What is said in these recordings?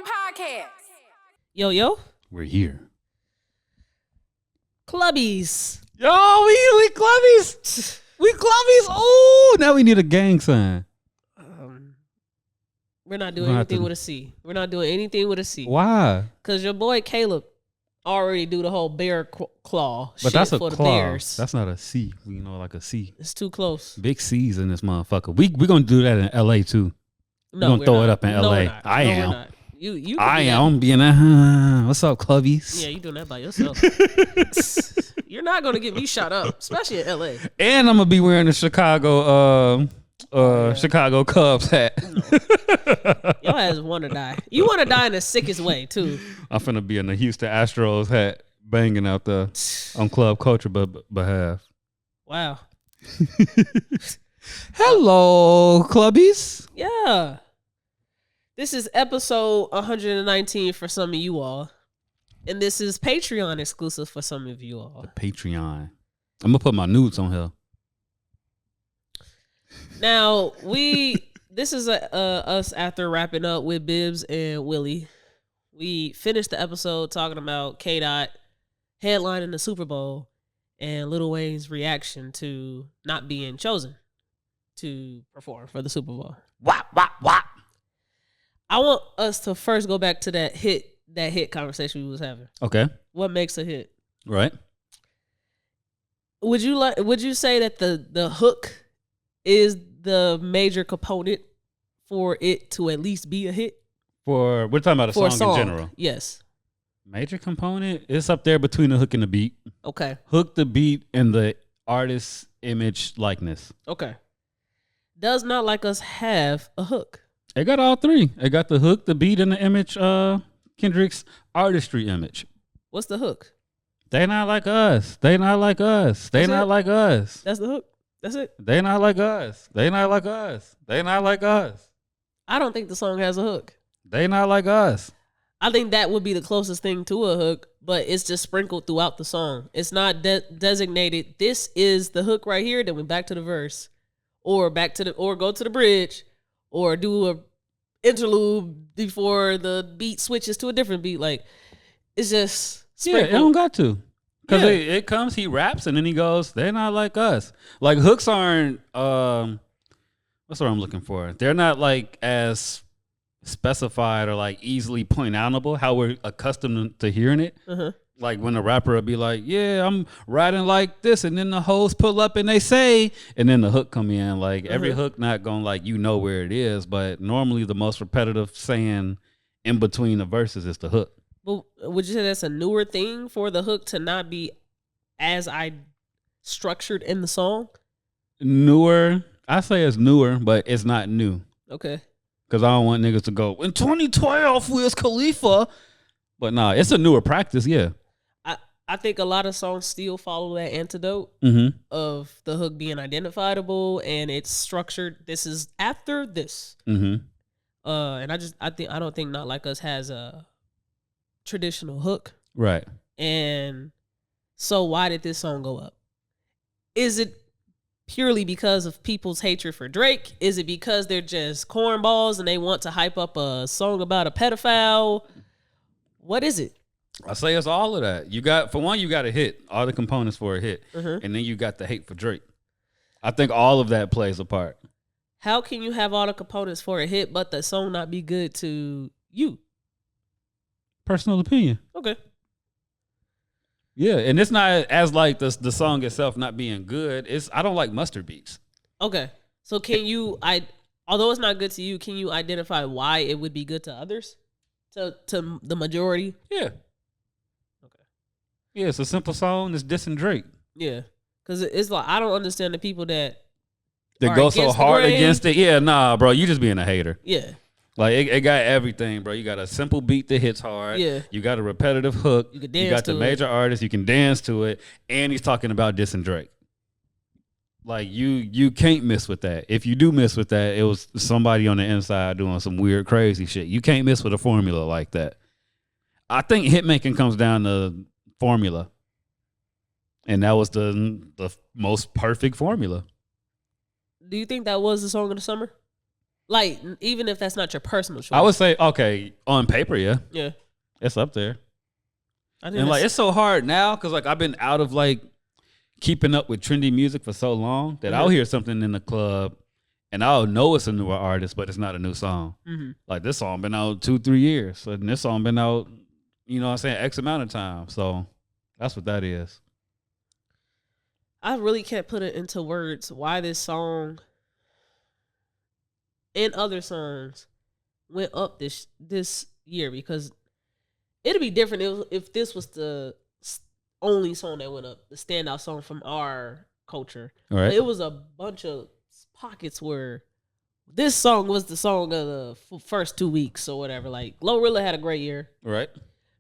podcast. Yo, We're here. clubbies. Yo, we clubbies. We clubbies. Oh, now we need a gang sign. We're not doing anything with a C. We're not doing anything with a C. Why? Because your boy Caleb already do the whole bear claw But shit that's a for the claw. Bears. That's not a C. You know, like a C. It's too close. Big C's in this motherfucker. We gonna do that in LA too. No, gonna throw it up in No, LA. we're not. I No, am. we're not. You I can do am being what's up, clubbies? Yeah, you doing that by yourself. You're not gonna get me shot up, especially in LA. And I'm gonna be wearing the Chicago Chicago Cubs hat. Your ass want to die. You want to die in the sickest way too. I'm finna be in the Houston Astros hat, banging out there on club culture behalf. Wow. Hello, clubbies. Yeah. This is episode 119 for some of you all. And this is Patreon exclusive for some of you all. The Patreon. I'm gonna put my nudes on here. Now, this is us after wrapping up with Bibbs and Willie. We finished the episode talking about K-Dot headlining the Super Bowl and Lil Wayne's reaction to not being chosen to perform for the Super Bowl. Wop, wop, wop. I want us to first go back to that hit conversation we was having. Okay. What makes a hit? Right. Would you say that the hook is the major component for it to at least be a hit? We're talking about a song in general. Yes. Major component, it's up there between the hook and the beat. Okay. Hook, the beat, and the artist's image likeness. Okay. Does Not Like Us have a hook? It got all three. It got the hook, the beat, and the image, Kendrick's artistry image. What's the hook? They not like us. They not like us. They That's not it? like us. That's the hook. That's it. They not like us. They not like us. They not like us. I don't think the song has a hook. They not like us. I think that would be the closest thing to a hook, but it's just sprinkled throughout the song. It's not designated. This is the hook right here. Then we back to the verse, or go to the bridge, or do a interlude before the beat switches to a different beat. Like, it's just sprinkled. Yeah, it don't got to. Because Yeah. it comes, he raps, and then he goes, they're not like us. Like, hooks aren't, what's what I'm looking for? They're not, like, as specified or, like, easily point outable how we're accustomed to hearing it. Uh-huh. Like, when a rapper will be like, yeah, I'm riding like this, and then the hoes pull up and they say, and then the hook come in. Like, every hook not going, like, you know where it is, but normally the most repetitive saying in between the verses is the hook. But would you say that's a newer thing for the hook to not be as structured in the song? Newer. I say it's newer, but it's not new. Okay. Because I don't want niggas to go, in 2012, Wiz Khalifa. But nah, it's a newer practice, yeah. I think a lot of songs still follow that antidote of the hook being identifiable and it's structured. This is after this. And I don't think Not Like Us has a traditional hook. Right. And so why did this song go up? Is it purely because of people's hatred for Drake? Is it because they're just cornballs and they want to hype up a song about a pedophile? What is it? I say it's all of that. You got a hit, all the components for a hit. And then you got the hate for Drake. I think all of that plays a part. How can you have all the components for a hit, but the song not be good to you? Personal opinion. Okay. Yeah, and it's not as like the song itself not being good. I don't like mustard beats. Okay. So can you, although it's not good to you, can you identify why it would be good to others? To the majority? Yeah. Okay. Yeah, it's a simple song. It's dissing Drake. Yeah. Because it's like, I don't understand the people that go so hard against it. Yeah, nah, bro. You just being a hater. Yeah. Like, it got everything, bro. You got a simple beat that hits hard. Yeah. You got a repetitive hook. You can dance You got to the it. major artist. You can dance to it. And he's talking about dissing Drake. Like, you can't miss with that. If you do miss with that, it was somebody on the inside doing some weird, crazy shit. You can't miss with a formula like that. I think hit making comes down to formula. And that was the most perfect formula. Do you think that was the song of the summer? Like, even if that's not your personal choice. I would say, okay, on paper, yeah. Yeah. It's up there. I think And like, it's so hard now because like I've been out of like keeping up with trendy music for so long that I'll hear something in the club and I'll know it's a newer artist, but it's not a new song. Like this song been out 2-3 years. And this song been out, you know what I'm saying, X amount of time. So that's what that is. I really can't put it into words why this song and other songs went up this year, because it'd be different if this was the only song that went up, the standout song from our culture. All right. But it was a bunch of pockets where this song was the song of the first 2 weeks or whatever. Like Glorilla had a great year. Right.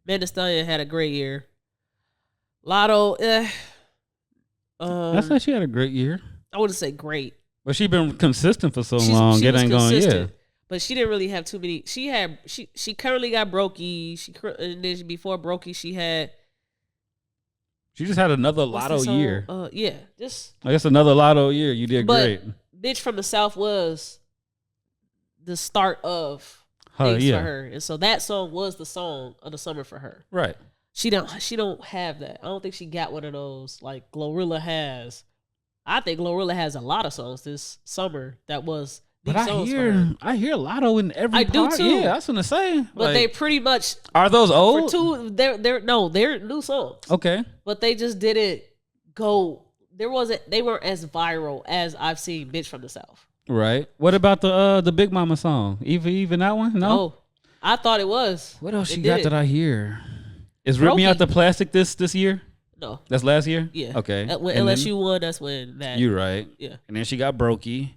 Megan Thee Stallion had a great year. Lotto, I said she had a great year. I wouldn't say great. But she been consistent for so long. It ain't going, yeah. But she didn't really have too many. She currently got Brokey. And then before Brokey, she just had another Lotto year. Yeah, just I guess another Lotto year. You did great. Bitch from the South was the start of things for her, and so that song was the song of the summer for her. Right. She don't have that. I don't think she got one of those like Glorilla has. I think Glorilla has a lot of songs this summer that was. But I hear Lotto in every part. Do too. Yeah, that's what I'm saying. But they pretty much are those old? They're new songs. Okay. But they just didn't go. They weren't as viral as I've seen "Bitch from the South." Right. What about the Big Mama song? Even that one? No. I thought it was. What else she got that I hear? Is Rip Me Out the Plastic this year? No. That's last year? Yeah. Okay. When LSU won, that's when that. You're right. Yeah. And then she got Brokey.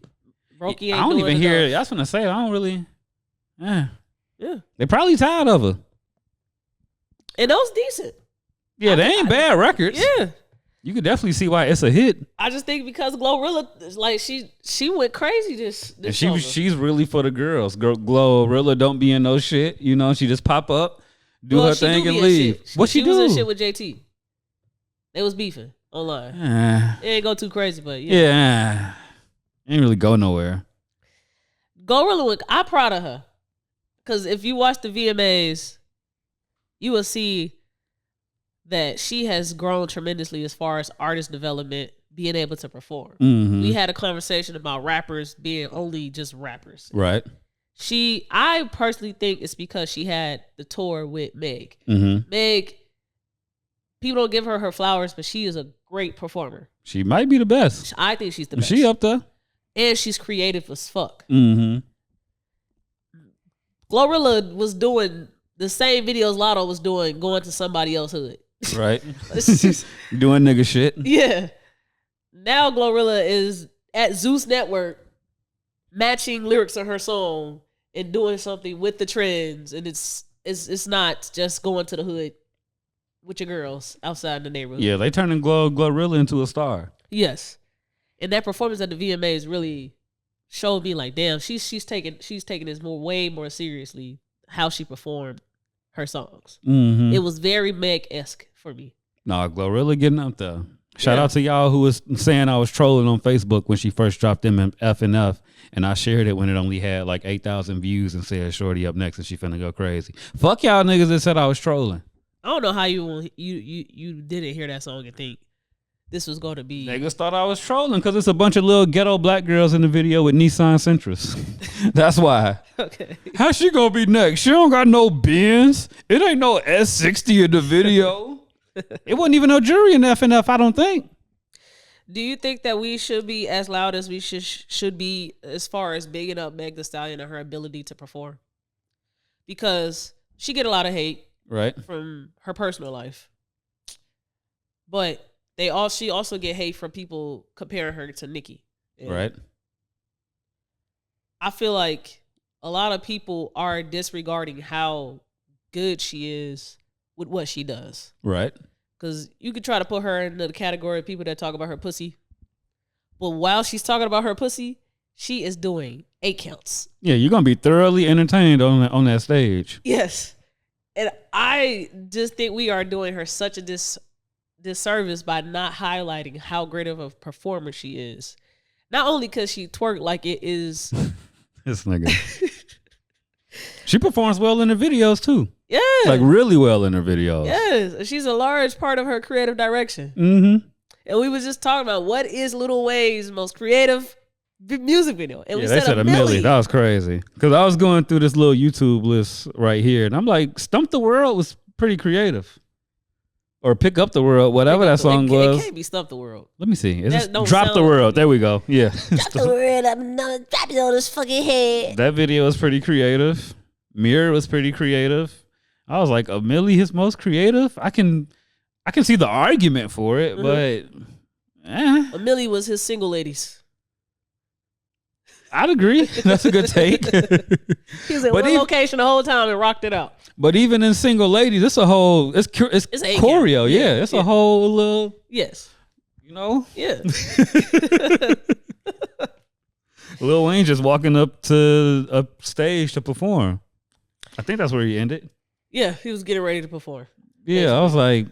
Brokey ain't I don't even hear it. enough. That's what I say. I don't really. Yeah. They probably tired of her. And those decent. Yeah, they ain't bad records. Yeah. You could definitely see why it's a hit. I just think because Glorilla, like she went crazy this and summer. She's really for the girls. Glorilla don't be in no shit. You know, she just pop up, do her thing, and leave. What she do? She was in shit with JT. They was beefing online. It ain't go too crazy, but yeah. Ain't really go nowhere. Glorilla, I'm proud of her. Because if you watch the VMAs, you will see that she has grown tremendously as far as artist development, being able to perform. Mm-hmm. We had a conversation about rappers being only just rappers. Right. I personally think it's because she had the tour with Meg. Mm-hmm. Meg, people don't give her flowers, but she is a great performer. She might be the best. I think she's the best. She up there. And she's creative as fuck. Mm-hmm. Glorilla was doing the same videos Lotto was doing, going to somebody else's hood. Right. Doing nigga shit. Yeah. Now Glorilla is at Zeus Network matching lyrics of her song and doing something with the trends, and it's not just going to the hood with your girls outside the neighborhood. Yeah, they turning Glorilla into a star. Yes. And that performance at the VMAs really showed me like, damn, she's taking this way more seriously, how she performed her songs. Mm-hmm. It was very Meg-esque for me. Nah, Glorilla getting up there. Shout out to y'all who was saying I was trolling on Facebook when she first dropped them in F and F, and I shared it when it only had like 8,000 views and said Shorty up next and she finna go crazy. Fuck y'all niggas that said I was trolling. I don't know how you didn't hear that song and think this was going to be. Niggas thought I was trolling because it's a bunch of little ghetto black girls in the video with Nissan Sentras. That's why. Okay. How she gonna be next? She don't got no Benz. It ain't no S60 in the video. It wasn't even no jury in F and F, I don't think. Do you think that we should be as loud as we should be as far as bigging up Meg Thee Stallion and her ability to perform? Because she get a lot of hate, right, from her personal life, but she also get hate from people comparing her to Nicki. And right. I feel like a lot of people are disregarding how good she is with what she does. Right. Because you could try to put her into the category of people that talk about her pussy. But while she's talking about her pussy, she is doing 8 counts. Yeah, you're going to be thoroughly entertained on that stage. Yes. And I just think we are doing her such a disservice by not highlighting how great of a performer she is. Not only because she twerked like it is This nigga. She performs well in her videos too. Yeah. Like really well in her videos. Yes. She's a large part of her creative direction. Mm-hmm. And we was just talking about what is Lil Wayne's most creative music video. And we they said a milli. That was crazy. Because I was going through this little YouTube list right here, and I'm like, Stump the World was pretty creative. Or Pick Up the World, whatever that song was. It can't be Stump the World. Let me see. It's Drop the World. There we go. Yeah. Drop the world. I'm not dropping on this fucking head. That video was pretty creative. Mirror was pretty creative. I was like, a milli his most creative? I can see the argument for it, but A milli was his single ladies. I'd agree. That's a good take. He was in one location the whole time and rocked it out. But even in Single Ladies, it's choreo. Yeah, it's a whole little. Yes. You know? Yeah. Lil Wayne just walking up to a stage to perform. I think that's where he ended. Yeah, he was getting ready to perform. Yeah, basically. I was like,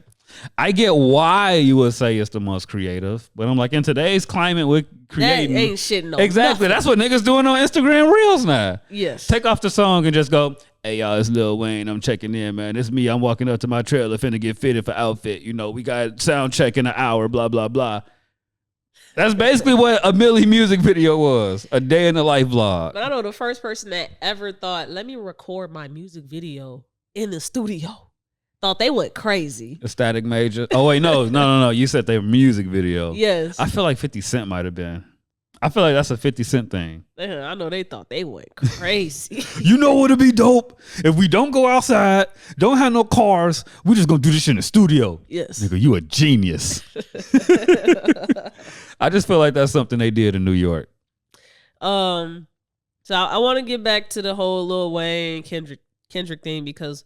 I get why you would say it's the most creative, but I'm like, in today's climate with creating, that ain't shit no. Exactly, that's what niggas doing on Instagram Reels now. Yes. Take off the song and just go, hey y'all, it's Lil Wayne. I'm checking in, man. It's me. I'm walking up to my trailer, finna get fitted for outfit. You know, we got sound check in an hour. Blah blah blah. That's basically what a milli music video was. A day in the life vlog. But I know the first person that ever thought, let me record my music video in the studio. Thought they went crazy. A Static Major. Oh wait, no. You said they were music video. Yes. I feel like 50 Cent might have been. I feel like that's a 50 Cent thing. Yeah, I know they thought they went crazy. You know what'd be dope? If we don't go outside, don't have no cars, we just gonna do this shit in the studio. Yes. Nigga, you a genius. I just feel like that's something they did in New York. So I want to get back to the whole Lil Wayne Kendrick thing because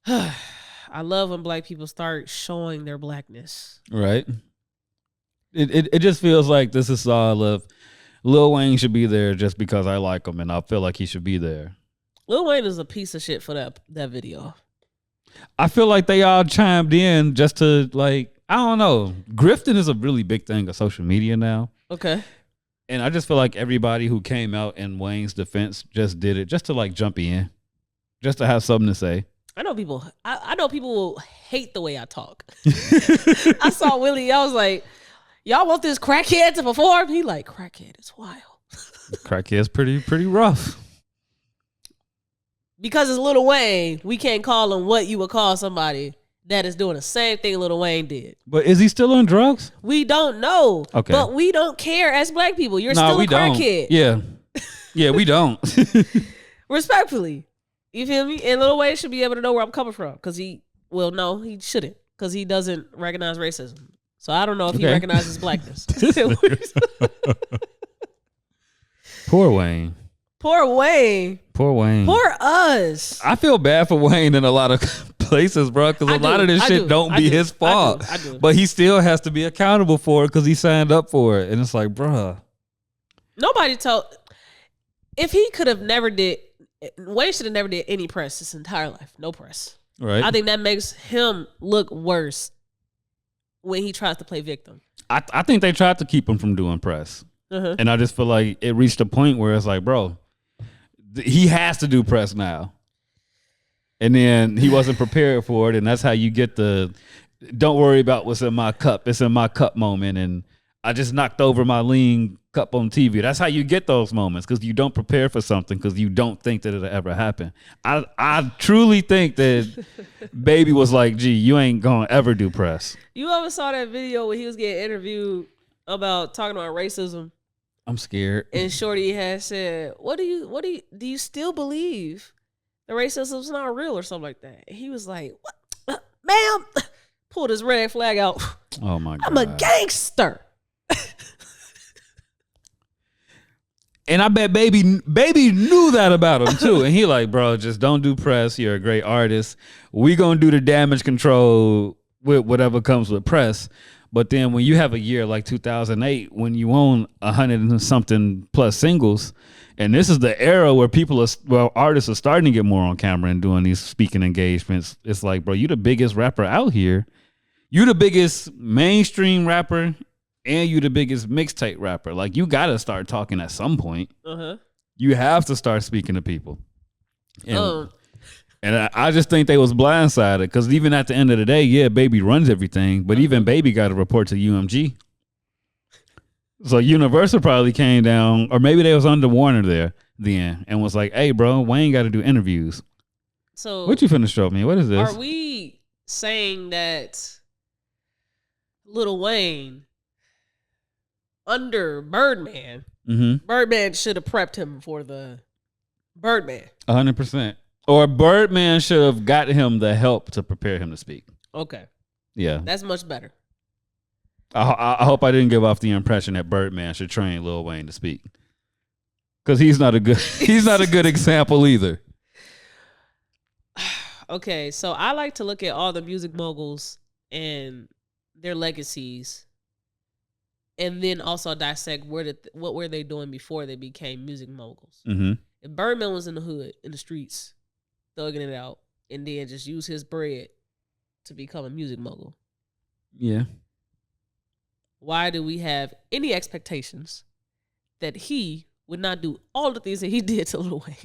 I love when black people start showing their blackness. Right. It just feels like this is all of Lil Wayne should be there just because I like him and I feel like he should be there. Lil Wayne is a piece of shit for that video. I feel like they all chimed in just to like, I don't know. Grifting is a really big thing of social media now. Okay. And I just feel like everybody who came out in Wayne's defense just did it just to like jump in, just to have something to say. I know people will hate the way I talk. I saw Willie. I was like, y'all want this crackhead to perform? He like, crackhead is wild. Crackhead's pretty rough. Because it's Lil Wayne, we can't call him what you would call somebody that is doing the same thing Lil Wayne did. But is he still on drugs? We don't know. Okay. But we don't care as black people. You're still a crackhead. Yeah. Yeah, we don't. Respectfully. You feel me? And Lil Wayne should be able to know where I'm coming from. Because he shouldn't. Because he doesn't recognize racism. So I don't know if he recognizes blackness. Poor Wayne. Poor Wayne. Poor Wayne. Poor us. I feel bad for Wayne in a lot of places, bro, because a lot of this shit don't be his fault. I do. But he still has to be accountable for it because he signed up for it. And it's like, bruh. Nobody told. If he could have never did, Wayne should have never did any press his entire life. No press. Right. I think that makes him look worse when he tries to play victim. I think they tried to keep him from doing press. Uh-huh. And I just feel like it reached a point where it's like, bro, he has to do press now. And then he wasn't prepared for it. And that's how you get the, don't worry about what's in my cup. It's in my cup moment. And I just knocked over my lean cup on TV. That's how you get those moments, because you don't prepare for something because you don't think that it'll ever happen. I truly think that Baby was like, gee, you ain't going to ever do press. You ever saw that video where he was getting interviewed about talking about racism? I'm scared. And Shorty had said, do you still believe that racism's not real or something like that? And he was like, what? Ma'am, pulled his red flag out. Oh my God. I'm a gangster. And I bet baby knew that about him too. And he like, bro, just don't do press. You're a great artist. We gonna do the damage control with whatever comes with press. But then when you have a year like 2008, when you own 100 and something plus singles, and this is the era where artists are starting to get more on camera and doing these speaking engagements. It's like, bro, you the biggest rapper out here. You the biggest mainstream rapper, and you the biggest mixtape rapper. Like, you got to start talking at some point. Uh-huh. You have to start speaking to people. And, Um, I just think they was blindsided because even at the end of the day, yeah, Baby runs everything, but even Baby got to report to UMG. So Universal probably came down, or maybe they was under Warner there then and was like, hey, bro, Wayne got to do interviews. So What you finna show me? What is this? are we saying that Lil Wayne under Birdman, Birdman should have prepped him for the Birdman? 100%. Or Birdman should have got him the help to prepare him to speak. Okay. Yeah. That's much better. I hope I didn't give off the impression that Birdman should train Lil Wayne to speak. Because he's not a good example either. Okay, so I like to look at all the music moguls and their legacies, and then also dissect what were they doing before they became music moguls. Mm-hmm. If Birdman was in the hood, in the streets, thugging it out, and then just use his bread to become a music mogul, yeah, why do we have any expectations that he would not do all the things that he did to Lil Wayne?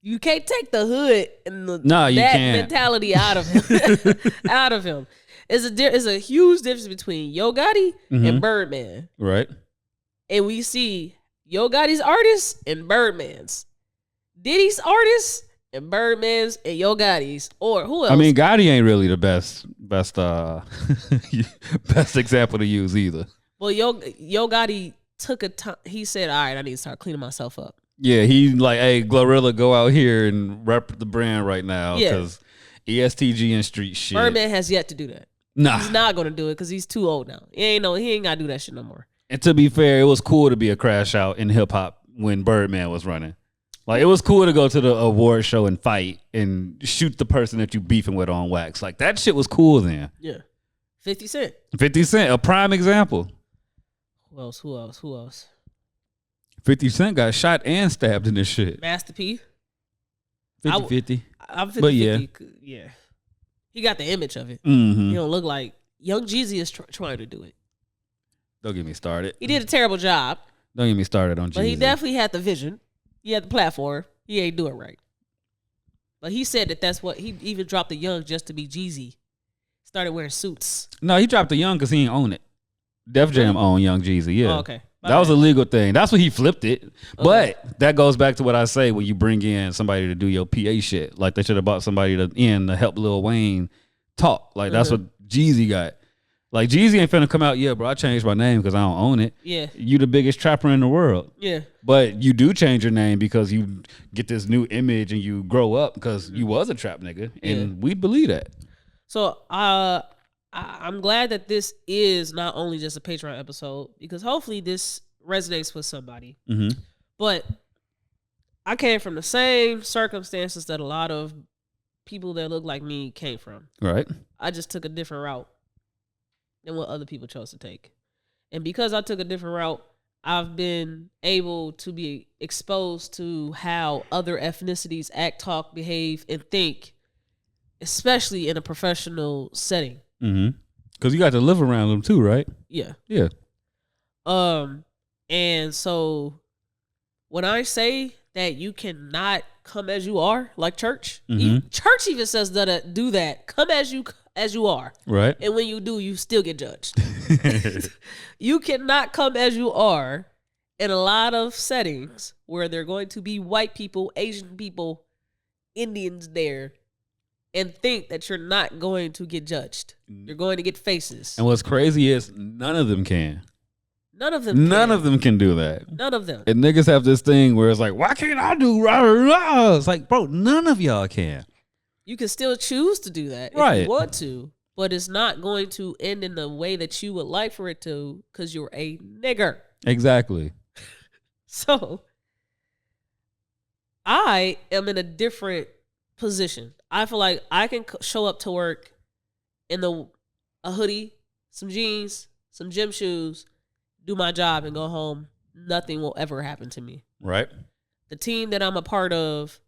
You can't take the hood and that mentality out of him. Out of him. It's a huge difference between Yo Gotti and Birdman. Right. And we see Yo Gotti's artists and Birdman's. Diddy's artists and Birdman's and Yo Gotti's. Or who else? I mean, Gotti ain't really the best example to use either. Well, Yo Gotti took a time. He said, all right, I need to start cleaning myself up. Yeah, he like, hey, Glorilla, go out here and rep the brand right now because ESTG and street shit. Birdman has yet to do that. Nah. He's not going to do it because he's too old now. He ain't got to do that shit no more. And to be fair, it was cool to be a crash out in hip hop when Birdman was running. Like, it was cool to go to the award show and fight and shoot the person that you beefing with on wax. Like, that shit was cool then. Yeah. 50 Cent. 50 Cent, a prime example. Who else? 50 Cent got shot and stabbed in this shit. Master P. 50-50. I'm 50-50. But yeah. Yeah. He got the image of it. Mm-hmm. He don't look like Young Jeezy is trying to do it. Don't get me started. He did a terrible job. Don't get me started on Jeezy. But he definitely had the vision. He had the platform. He ain't do it right. But he said that's what he even dropped the Young just to be Jeezy. Started wearing suits. No, he dropped the Young because he ain't own it. Def Jam owned Young Jeezy, yeah. Oh, okay. That was a legal thing. That's what he flipped it. Okay. But that goes back to what I say when you bring in somebody to do your PA shit. Like, they should have bought somebody to help Lil Wayne talk. Like, that's what Jeezy got. Like, Jeezy ain't finna come out, yeah, bro, I changed my name because I don't own it. Yeah. You the biggest trapper in the world. Yeah. But you do change your name because you get this new image and you grow up because you was a trap nigga. And we believe that. So, I'm glad that this is not only just a Patreon episode because hopefully this resonates with somebody. Mm-hmm. But I came from the same circumstances that a lot of people that look like me came from. Right. I just took a different route than what other people chose to take. And because I took a different route, I've been able to be exposed to how other ethnicities act, talk, behave, and think, especially in a professional setting. Mm-hmm. Because you got to live around them too, right? Yeah. Yeah. And so when I say that you cannot come as you are, like church, church even says that do that. Come as you are. Right. And when you do, you still get judged. You cannot come as you are in a lot of settings where there are going to be white people, Asian people, Indians there, and think that you're not going to get judged. You're going to get faces. And what's crazy is none of them can. None of them can do that. None of them. And niggas have this thing where it's like, why can't I do rah, rah, rah? It's like, bro, none of y'all can. You can still choose to do that if you want to, but it's not going to end in the way that you would like for it to because you're a nigger. Exactly. So I am in a different position. I feel like I can show up to work in a hoodie, some jeans, some gym shoes, do my job and go home. Nothing will ever happen to me. Right. The team that I'm a part of,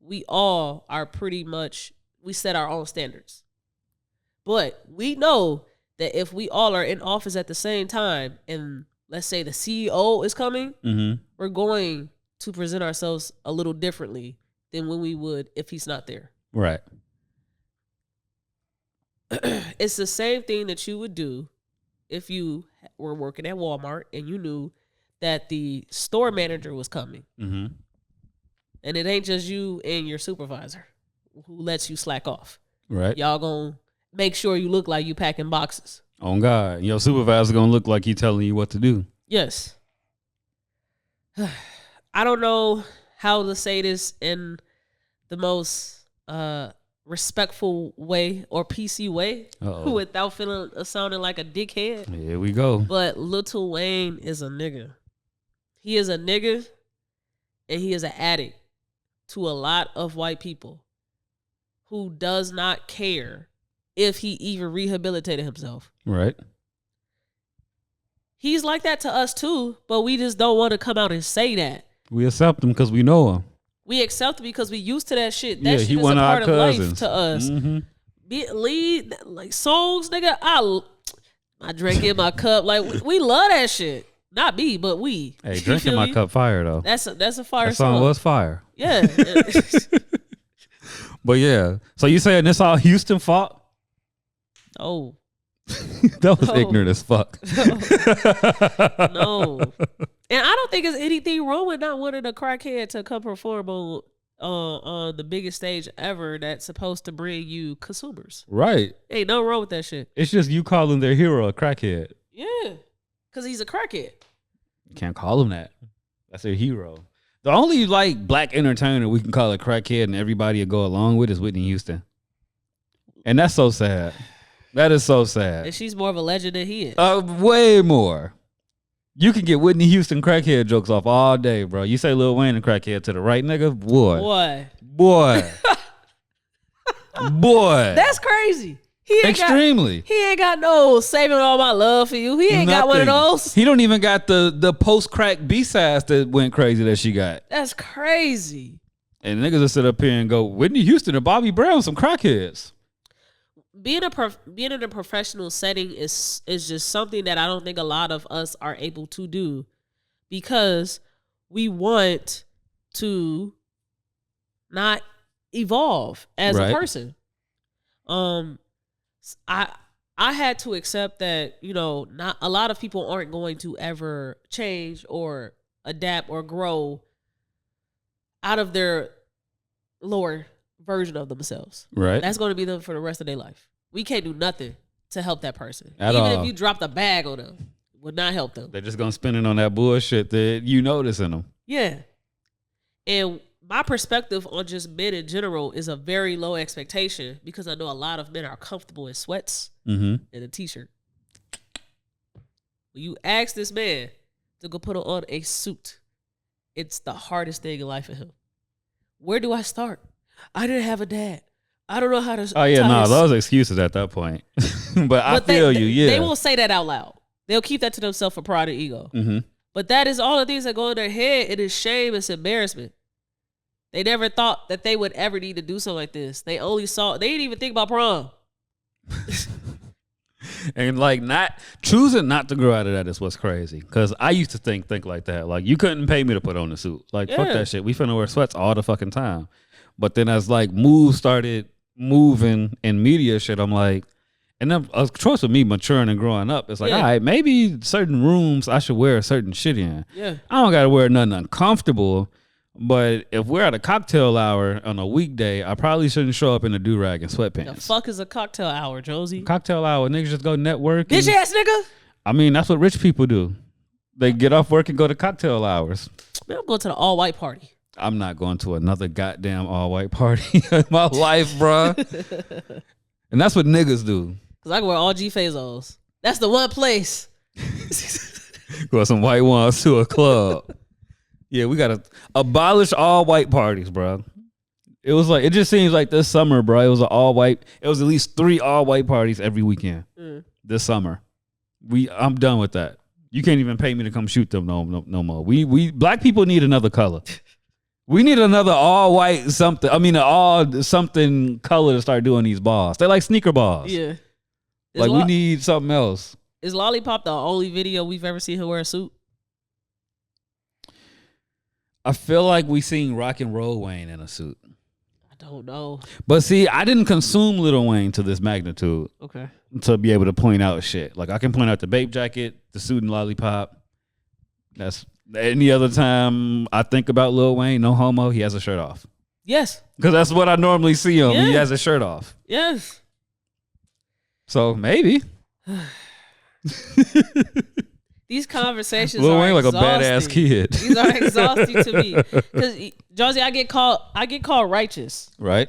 we all are pretty much, we set our own standards. But we know that if we all are in office at the same time and let's say the CEO is coming, Mm-hmm. we're going to present ourselves a little differently than when we would if he's not there. Right. It's the same thing that you would do if you were working at Walmart and you knew that the store manager was coming. Mm-hmm. And it ain't just you and your supervisor who lets you slack off. Right. Y'all gonna make sure you look like you packing boxes. On God. Your supervisor gonna look like he telling you what to do. Yes. I don't know how to say this in the most respectful way or PC way without sounding like a dickhead. Here we go. But Lil Wayne is a nigga. He is a nigga and he is an addict to a lot of white people who does not care if he even rehabilitated himself. Right. He's like that to us too, but we just don't want to come out and say that. We accept him because we know him. We accept him because we used to that shit. That shit he is one a of part our of life cousins. to us. Mm-hmm. Lead like songs, nigga. I drink in my cup. Like we love that shit. Not me, but we. Hey, drinking my cup fire though. That's a fire that song was fire. Yeah. But yeah. So you saying this all Houston fault? Oh. That was ignorant as fuck. No. And I don't think there's anything wrong with not wanting a crackhead to come perform on the biggest stage ever that's supposed to bring you consumers. Right. Ain't nothing wrong with that shit. It's just you calling their hero a crackhead. Yeah. Because he's a crackhead. You can't call him that. That's their hero. The only like black entertainer we can call a crackhead and everybody will go along with is Whitney Houston. And that's so sad. That is so sad. And she's more of a legend than he is. Way more. You can get Whitney Houston crackhead jokes off all day, bro. You say Lil Wayne and crackhead to the right nigga, boy. Boy. That's crazy. He ain't he ain't got no saving all my love for you. He ain't got one of those. He don't even got the post-crack B-sides that went crazy that she got. That's crazy. And niggas will sit up here and go, Whitney Houston and Bobby Brown, some crackheads. Being in a professional setting is just something that I don't think a lot of us are able to do because we want to not evolve as a person. I had to accept that, not a lot of people aren't going to ever change or adapt or grow out of their lower version of themselves. Right. That's going to be them for the rest of their life. We can't do nothing to help that person. Even if you dropped a bag on them, it would not help them. They're just going to spend it on that bullshit that you notice in them. Yeah. And my perspective on just men in general is a very low expectation because I know a lot of men are comfortable in sweats and a t-shirt. When you ask this man to go put on a suit, it's the hardest thing in life for him. Where do I start? I didn't have a dad. I don't know how to. Oh yeah, no, those excuses at that point. but I feel you. Yeah, they won't say that out loud. They'll keep that to themselves for pride and ego. Mm-hmm. But that is all the things that go in their head. It is shame. It's embarrassment. They never thought that they would ever need to do something like this. They didn't even think about prom. And like choosing not to grow out of that is what's crazy. Because I used to think like that. Like you couldn't pay me to put on a suit. Like fuck that shit. We finna wear sweats all the fucking time. But then as like moves started moving in media shit, I'm like, and then a choice of me maturing and growing up, it's like, all right, maybe certain rooms I should wear certain shit in. Yeah. I don't gotta wear nothing uncomfortable. But if we're at a cocktail hour on a weekday, I probably shouldn't show up in a do-rag and sweatpants. The fuck is a cocktail hour, Jonesy? Cocktail hour, niggas just go network. Bitch ass nigga. I mean, that's what rich people do. They get off work and go to cocktail hours. Man, I'm going to the all-white party. I'm not going to another goddamn all-white party in my life, bruh. And that's what niggas do. Because I can wear all G-Fazos. That's the one place. Go some white ones to a club. Yeah, we gotta abolish all white parties, bro. It just seems like this summer, bro. It was at least 3 all white parties every weekend this summer. I'm done with that. You can't even pay me to come shoot them no more. We black people need another color. We need another all white something. I mean, all something color to start doing these balls. They like sneaker balls. Yeah. We need something else. Is Lollipop the only video we've ever seen her wear a suit? I feel like we seen Rock and Roll Wayne in a suit. I don't know. But see, I didn't consume Lil Wayne to this magnitude. Okay. To be able to point out shit. Like, I can point out the Bape jacket, the suit and Lollipop. That's any other time I think about Lil Wayne, no homo, he has a shirt off. Yes. Because that's what I normally see him. Yeah. He has a shirt off. Yes. So maybe. These conversations Lil are Wayne like a exhausting. badass kid. These are exhausting to me. Because Jonesy, I get called righteous. Right?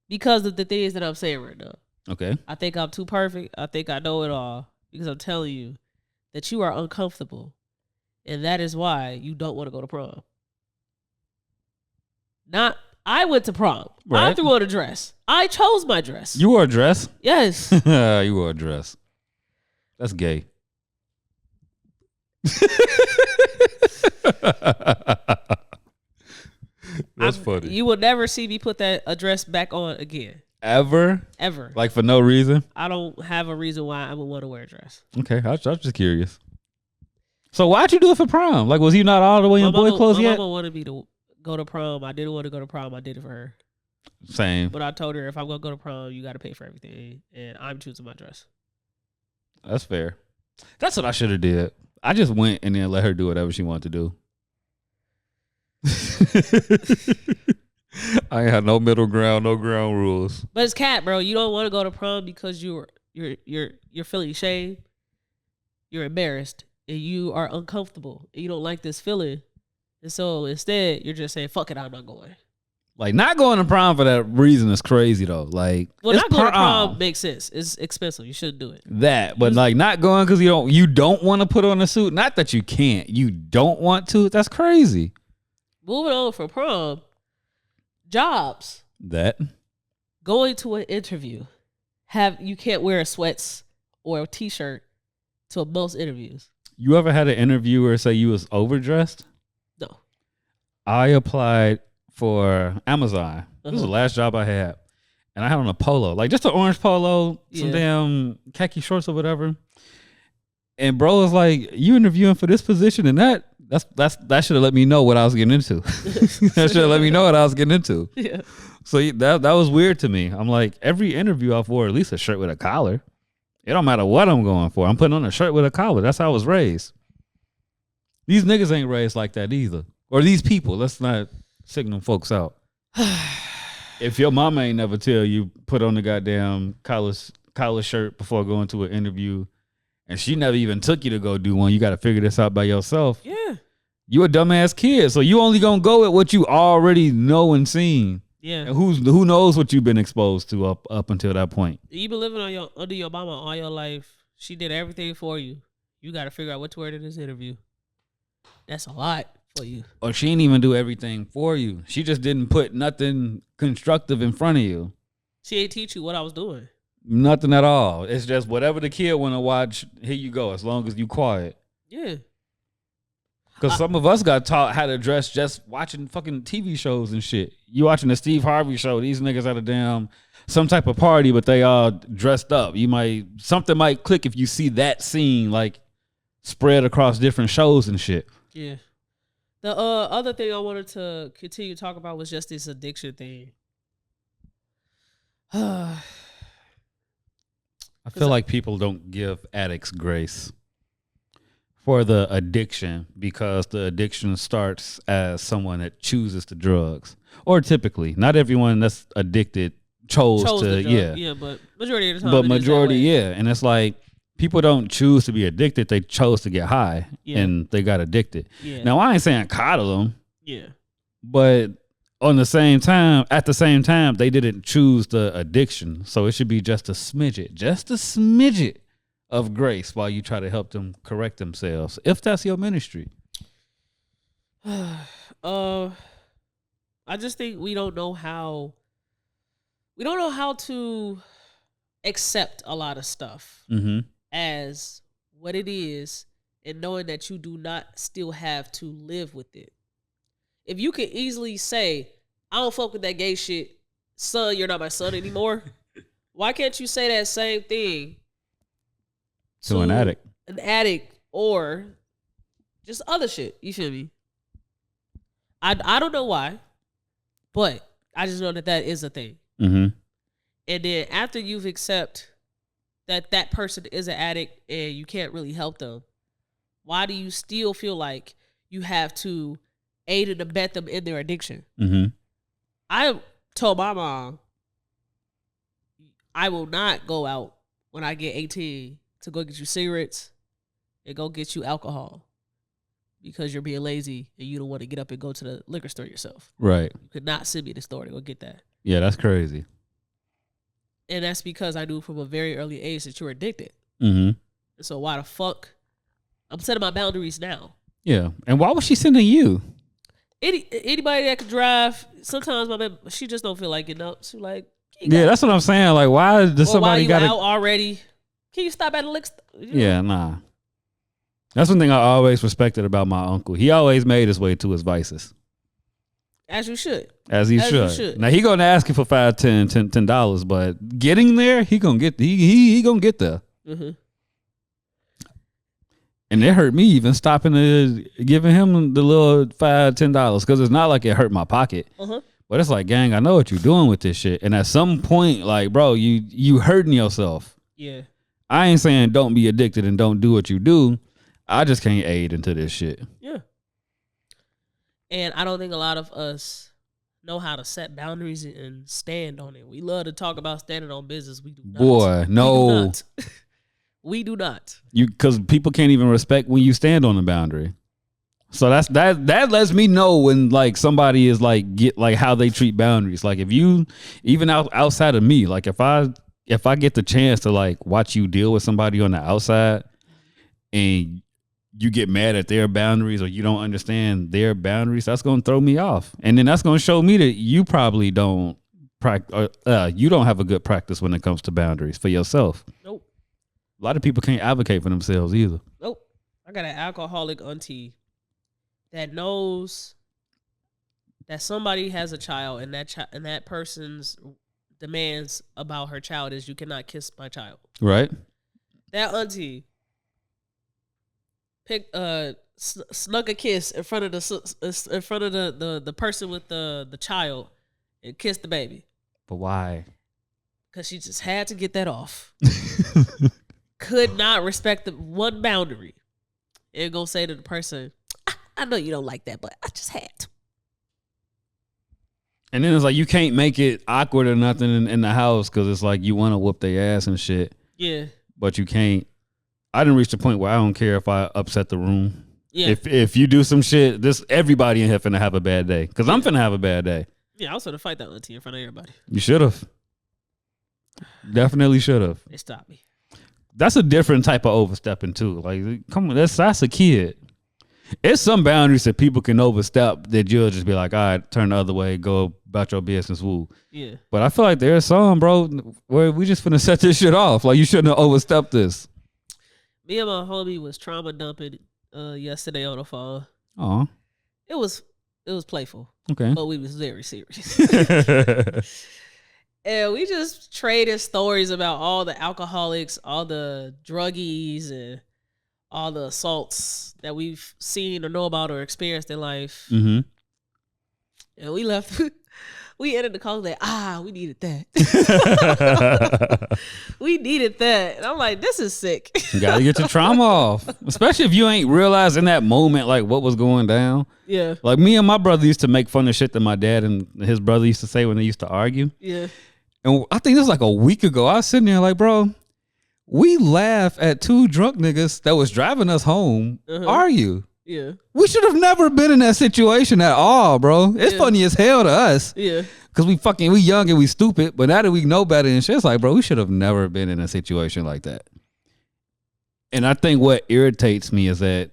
Because of the things that I'm saying right now. Okay. I think I'm too perfect. I think I know it all. Because I'm telling you that you are uncomfortable. And that is why you don't want to go to prom. I went to prom. Right. I threw on a dress. I chose my dress. You wore a dress? Yes. You wore a dress. That's gay. That's funny. You will never see me put a dress back on again. Ever? Ever. Like for no reason? I don't have a reason why I would want to wear a dress. Okay, I was just curious. So why'd you do it for prom? Like, was he not all the way in boy clothes yet? My mama wanted me to go to prom. I didn't want to go to prom. I did it for her. Same. But I told her, if I'm going to go to prom, you got to pay for everything. And I'm choosing my dress. That's fair. That's what I should have did. I just went and then let her do whatever she wanted to do. I ain't had no middle ground, no ground rules. But it's cat, bro. You don't want to go to prom because you're feeling shame. You're embarrassed. And you are uncomfortable. And you don't like this feeling. And so instead, you're just saying, fuck it, I'm not going. Like, not going to prom for that reason is crazy, though. Like, well, not going to prom makes sense. It's expensive. You shouldn't do it. But like not going because you don't want to put on a suit. Not that you can't. You don't want to. That's crazy. Moving on from prom, jobs. That. Going to an interview. You can't wear sweats or a t-shirt to most interviews. You ever had an interviewer say you was overdressed? No. I applied for Amazon. This was the last job I had. And I had on a polo, like just an orange polo, some damn khaki shorts or whatever. And bro was like, you interviewing for this position and that should have let me know what I was getting into. That should have let me know what I was getting into. Yeah. So that was weird to me. I'm like, every interview I've wore at least a shirt with a collar. It don't matter what I'm going for. I'm putting on a shirt with a collar. That's how I was raised. These niggas ain't raised like that either. Or these people. Let's not signal folks out. If your mama ain't never tell you put on the goddamn collar shirt before going to an interview, and she never even took you to go do one, you got to figure this out by yourself. Yeah. You a dumbass kid, so you only gonna go with what you already know and seen. Yeah. And who knows what you've been exposed to up until that point. You been living under your mama all your life. She did everything for you. You got to figure out what to wear to this interview. That's a lot for you. Or she didn't even do everything for you. She just didn't put nothing constructive in front of you. She ain't teach you what I was doing. Nothing at all. It's just whatever the kid want to watch, here you go, as long as you quiet. Yeah. Because some of us got taught how to dress just watching fucking TV shows and shit. You watching the Steve Harvey show, these niggas at some type of party, but they all dressed up. Something might click if you see that scene like spread across different shows and shit. Yeah. The other thing I wanted to continue to talk about was just this addiction thing. I feel like people don't give addicts grace for the addiction because the addiction starts as someone that chooses the drugs. Or typically, not everyone that's addicted chose to, yeah, but majority of the time. But majority, yeah. And it's like people don't choose to be addicted. They chose to get high and they got addicted. Yeah. Now, I ain't saying coddle them. Yeah. But at the same time, they didn't choose the addiction. So it should be just a smidget of grace while you try to help them correct themselves, if that's your ministry. I just think we don't know how to accept a lot of stuff as what it is, and knowing that you do not still have to live with it. If you can easily say, I don't fuck with that gay shit, son, you're not my son anymore. Why can't you say that same thing to an addict. An addict or just other shit. You feel me? I don't know why, but I just know that is a thing. Mm-hmm. And then after you've accept that person is an addict and you can't really help them, why do you still feel like you have to aid and abet them in their addiction? Mm-hmm. I told my mom, I will not go out when I get 18 to go get you cigarettes and go get you alcohol because you're being lazy and you don't want to get up and go to the liquor store yourself. Right. You could not send me to the store to go get that. Yeah, that's crazy. And that's because I knew from a very early age that you're addicted. Mm-hmm. So why the fuck? I'm setting my boundaries now. Yeah. And why was she sending you? Anybody that can drive, sometimes she just don't feel like getting up. She like, yeah, that's what I'm saying. Like, why does somebody got out already? Can you stop at a liquor store? Yeah, nah. That's one thing I always respected about my uncle. He always made his way to his vices. As you should. As he should. Now he gonna ask you for $10, but getting there, he gonna get he gonna get there. Mm-hmm. And it hurt me even stopping to giving him the little $5-10 because it's not like it hurt my pocket. Uh-huh. But it's like, gang, I know what you're doing with this shit. And at some point, like, bro, you hurting yourself. Yeah. I ain't saying don't be addicted and don't do what you do. I just can't aid into this shit. Yeah. And I don't think a lot of us know how to set boundaries and stand on it. We love to talk about standing on business. We do not. Boy, no. We do not. Because people can't even respect when you stand on the boundary. So that lets me know when like somebody is like get like how they treat boundaries. Like if you even outside of me, like if I get the chance to like watch you deal with somebody on the outside and you get mad at their boundaries or you don't understand their boundaries, that's going to throw me off. And then that's going to show me that you probably don't you don't have a good practice when it comes to boundaries for yourself. Nope. A lot of people can't advocate for themselves either. Nope. I got an alcoholic auntie that knows that somebody has a child and that person's demands about her child is you cannot kiss my child. Right. That auntie snuck a kiss in front of the person with the child and kissed the baby. But why? Because she just had to get that off. Could not respect the one boundary and go say to the person, I know you don't like that, but I just had to. And then it's like you can't make it awkward or nothing in the house because it's like you want to whoop their ass and shit. Yeah. But you can't. I didn't reach the point where I don't care if I upset the room. Yeah. If you do some shit, everybody in here finna have a bad day. Because I'm finna have a bad day. Yeah, I was gonna fight that auntie in front of everybody. You should have. Definitely should have. They stopped me. That's a different type of overstepping too. Like, come on, that's a kid. It's some boundaries that people can overstep that you'll just be like, all right, turn the other way, go about your business, woo. Yeah. But I feel like there's some, bro, where we just finna set this shit off. Like, you shouldn't have overstepped this. Me and my homie was trauma dumping yesterday on the phone. Aw. It was playful. Okay. But we was very serious. And we just traded stories about all the alcoholics, all the druggies, and all the assaults that we've seen or know about or experienced in life. Mm-hmm. And we left. We ended the call like, we needed that. We needed that. And I'm like, this is sick. You gotta get your trauma off. Especially if you ain't realized in that moment like what was going down. Yeah. Like me and my brother used to make fun of shit that my dad and his brother used to say when they used to argue. Yeah. And I think this was like a week ago. I was sitting there like, bro, we laugh at two drunk niggas that was driving us home argue. Yeah. We should have never been in that situation at all, bro. It's funny as hell to us. Yeah. Cause we young and we stupid, but now that we know better and shit, it's like, bro, we should have never been in a situation like that. And I think what irritates me is that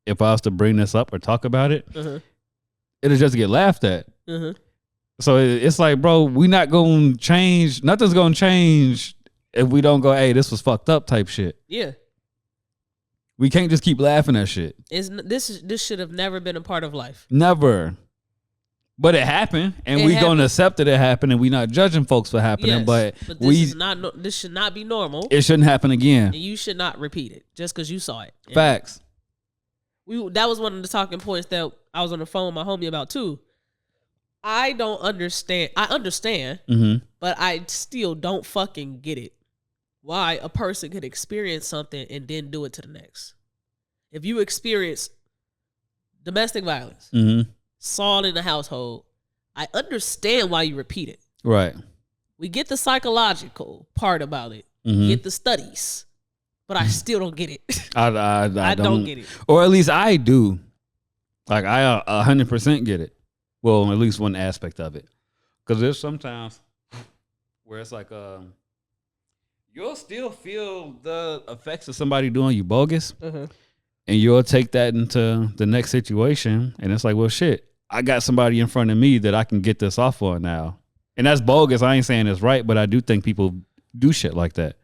if I was to bring this up or talk about it, it'll just get laughed at. So it's like, bro, we not going to change. Nothing's going to change if we don't go, hey, this was fucked up type shit. Yeah. We can't just keep laughing at shit. This should have never been a part of life. Never. But it happened, and It we happened. gonna accept that it happened, and we not judging folks for happening. Yes, but this should not be normal. It shouldn't happen again. And you should not repeat it just because you saw it. And Facts. That was one of the talking points that I was on the phone with my homie about too. I don't understand. I understand, but I still don't fucking get it. Why a person could experience something and then do it to the next. If you experience domestic violence, assault in the household, I understand why you repeat it. Right. We get the psychological part about it. We get the studies, but I still don't get it. I don't get it. Or at least I do. Like I 100% get it. Well, at least one aspect of it. Because there's sometimes where it's like, you'll still feel the effects of somebody doing you bogus. And you'll take that into the next situation. And it's like, well, shit, I got somebody in front of me that I can get this off on now. And that's bogus. I ain't saying it's right, but I do think people do shit like that.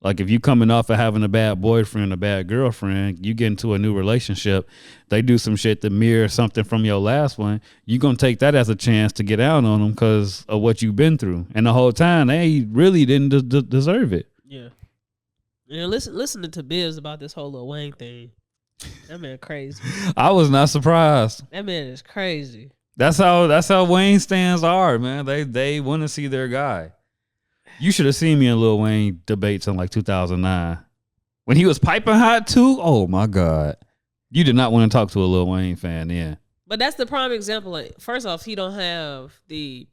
Like if you coming off of having a bad boyfriend, a bad girlfriend, you get into a new relationship, they do some shit to mirror something from your last one, you going to take that as a chance to get out on them because of what you've been through. And the whole time, they really didn't deserve it. Yeah. You know, listening to Biz about this whole Lil Wayne thing, that man crazy. I was not surprised. That man is crazy. That's how Wayne stands are, man. They want to see their guy. You should have seen me in Lil Wayne debates in like 2009. When he was piping hot too, oh my God. You did not want to talk to a Lil Wayne fan then. But that's the prime example. Like, first off, he don't have the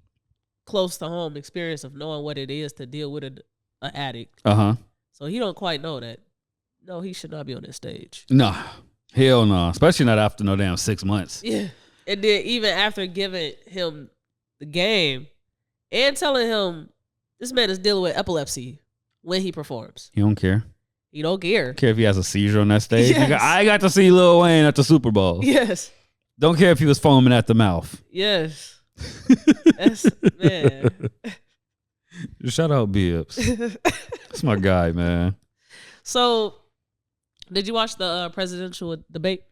close to home experience of knowing what it is to deal with an addict. So he don't quite know that. No, he should not be on this stage. No. Hell no. Especially not after no damn 6 months. Yeah. And then even after giving him the game and telling him this man is dealing with epilepsy when he performs. He don't care. He don't care. Care if he has a seizure on that stage. Yes. I got to see Lil Wayne at the Super Bowl. Yes. Don't care if he was foaming at the mouth. Yes. That's, man. Shout out Bibbs. That's my guy, man. So, did you watch the presidential debate?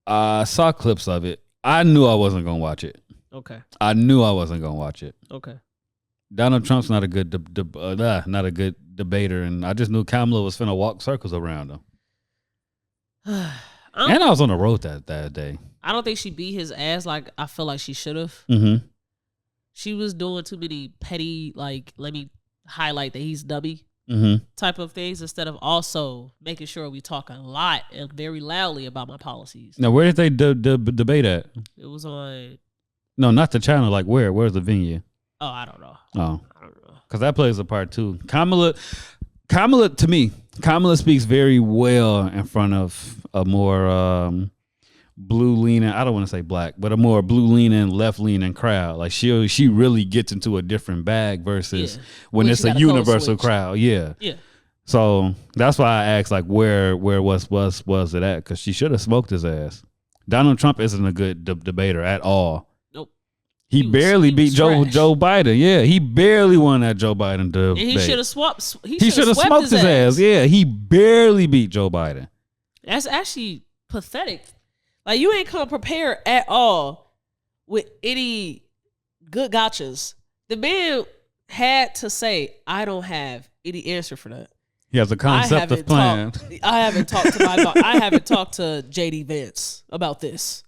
I saw clips of it. I knew I wasn't going to watch it. Okay. I knew I wasn't going to watch it. Okay. Donald Trump's not a good not a good debater, and I just knew Kamala was finna walk circles around him. And I was on the road that day. I don't think she beat his ass like I feel like she should have. She was doing too many petty, like, let me highlight that he's dummy type of things instead of also making sure we talk a lot and very loudly about my policies. Now, where did they debate at? It was on... No, not the channel. Like, where? Where's the venue? Oh, I don't know. Oh. I don't know. Because that plays a part, too. Kamala, to me, Kamala speaks very well in front of a more blue-leaning, I don't want to say black, but a more blue-leaning, left-leaning crowd. Like, she really gets into a different bag versus when it's a universal crowd. Yeah. Yeah. So that's why I asked, like, where was it at? Because she should have smoked his ass. Donald Trump isn't a good debater at all. He barely beat Joe Biden. Yeah, he barely won that Joe Biden debate. And he should have swapped. He should have smoked his ass. Yeah, he barely beat Joe Biden. That's actually pathetic. Like, you ain't come prepared at all with any good gotchas. The man had to say, I don't have any answer for that. He has a concept of plan. I haven't talked to I haven't talked to JD Vance about this.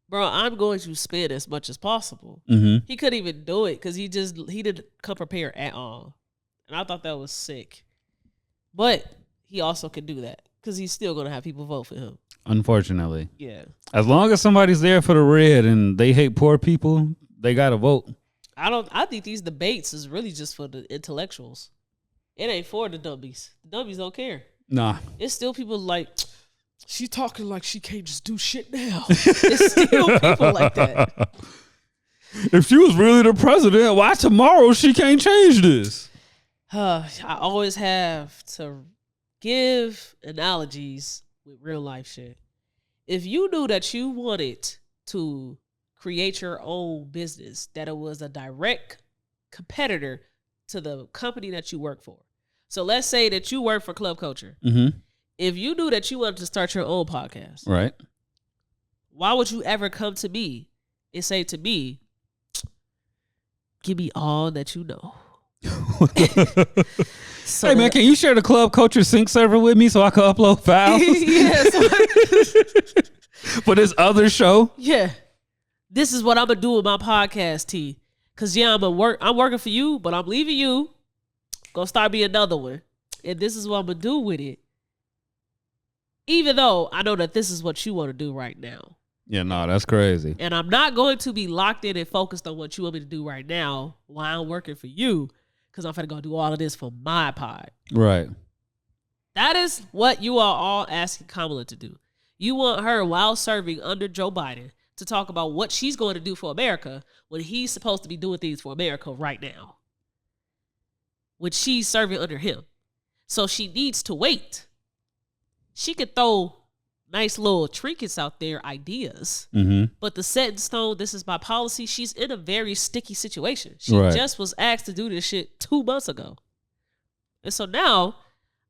Bro, I'm going to spend as much as possible. He couldn't even do it because he didn't come prepared at all. And I thought that was sick. But he also could do that because he's still going to have people vote for him. Unfortunately. Yeah. As long as somebody's there for the red and they hate poor people, they got to vote. I think these debates is really just for the intellectuals. It ain't for the dummies. The dummies don't care. Nah. It's still people like... She talking like she can't just do shit now. It's still people like that. If she was really the president, why tomorrow she can't change this? I always have to give analogies with real life shit. If you knew that you wanted to create your own business, that it was a direct competitor to the company that you work for. So let's say that you work for Club Culture. If you knew that you wanted to start your own podcast, right? Why would you ever come to me it say to me, give me all that you know. So hey man, can you share the Club Culture sync server with me so I can upload files? For this other show? Yeah. This is what I'm gonna do with my podcast, T. Cause yeah, I'm working for you, but I'm leaving you. Gonna start me another one. And this is what I'm gonna do with it. Even though I know that this is what you want to do right now. Yeah, no, that's crazy. And I'm not going to be locked in and focused on what you want me to do right now while I'm working for you. Because I'm finna go do all of this for my pod. Right. That is what you are all asking Kamala to do. You want her, while serving under Joe Biden, to talk about what she's going to do for America when he's supposed to be doing things for America right now. When she's serving under him. So she needs to wait. She could throw nice little trinkets out there, ideas. Mm-hmm. But the set in stone, this is my policy, she's in a very sticky situation. She just was asked to do this shit 2 months ago. And so now,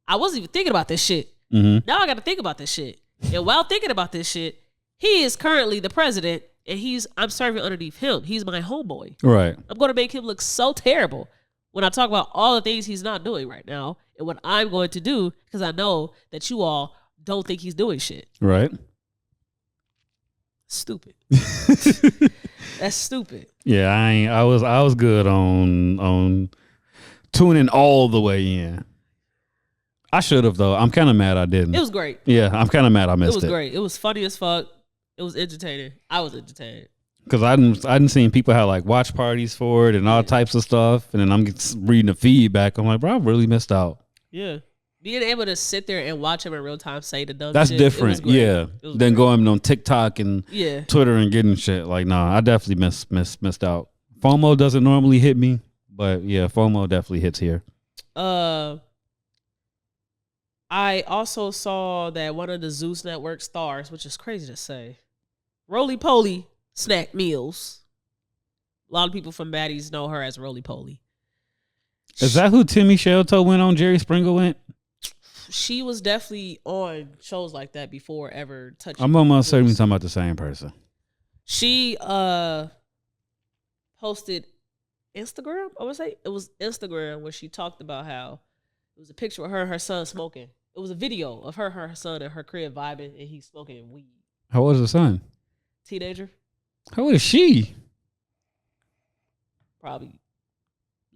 I wasn't even thinking about this shit. Mm-hmm. Now I got to think about this shit. And while thinking about this shit, he is currently the president, and I'm serving underneath him. He's my homeboy. Right. I'm going to make him look so terrible when I talk about all the things he's not doing right now and what I'm going to do, because I know that you all don't think he's doing shit. Right. Stupid. That's stupid. Yeah, I was good on tuning all the way in. I should have though. I'm kind of mad I didn't. It was great. Yeah, I'm kind of mad I missed it. It was great. It was funny as fuck. It was entertaining. I was entertained. Because I didn't seen people have like watch parties for it and all types of stuff, and then I'm reading the feedback. I'm like, bro, I really missed out. Yeah. Being able to sit there and watch him in real time say the dumb That's shit. That's different, yeah. Than going on TikTok and Twitter and getting shit. Like, nah, I definitely missed out. FOMO doesn't normally hit me, but yeah, FOMO definitely hits here. I also saw that one of the Zeus Network stars, which is crazy to say, Roly Poly snack meals. A lot of people from Baddies know her as Roly Poly. Is that who Timmy Shelto went on? Jerry Springer went? She was definitely on shows like that before ever touching. I'm almost certain we're talking about the same person. She posted Instagram. I would say it was Instagram where she talked about how it was a picture of her and her son smoking. It was a video of her son, at her crib vibing, and he's smoking weed. How old is the son? Teenager. How old is she? Probably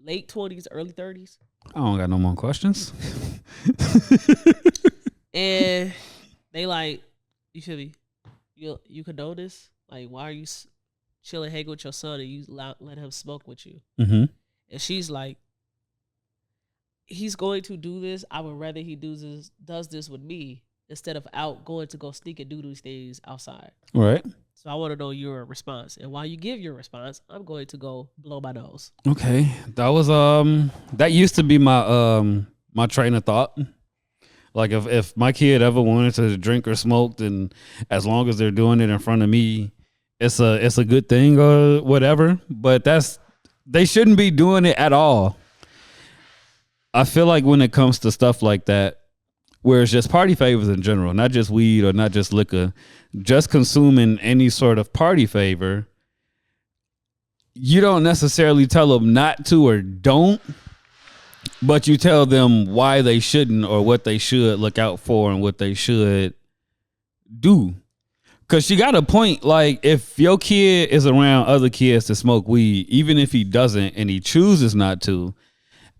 late 20s, early 30s. I don't got no more questions. And they like, you feel me? You condone this? Like, why are you chilling, hanging with your son, and you let him smoke with you? Mm-hmm. And she's like, he's going to do this. I would rather he does this with me instead of going to go sneak and do these things outside. Right. So I want to know your response. And while you give your response, I'm going to go blow my nose. Okay. That was that used to be my my train of thought. Like if my kid ever wanted to drink or smoke, then as long as they're doing it in front of me, it's a good thing or whatever. But they shouldn't be doing it at all. I feel like when it comes to stuff like that, where it's just party favors in general, not just weed or not just liquor, just consuming any sort of party favor, you don't necessarily tell them not to or don't, but you tell them why they shouldn't or what they should look out for and what they should do. Because she got a point, like if your kid is around other kids to smoke weed, even if he doesn't and he chooses not to,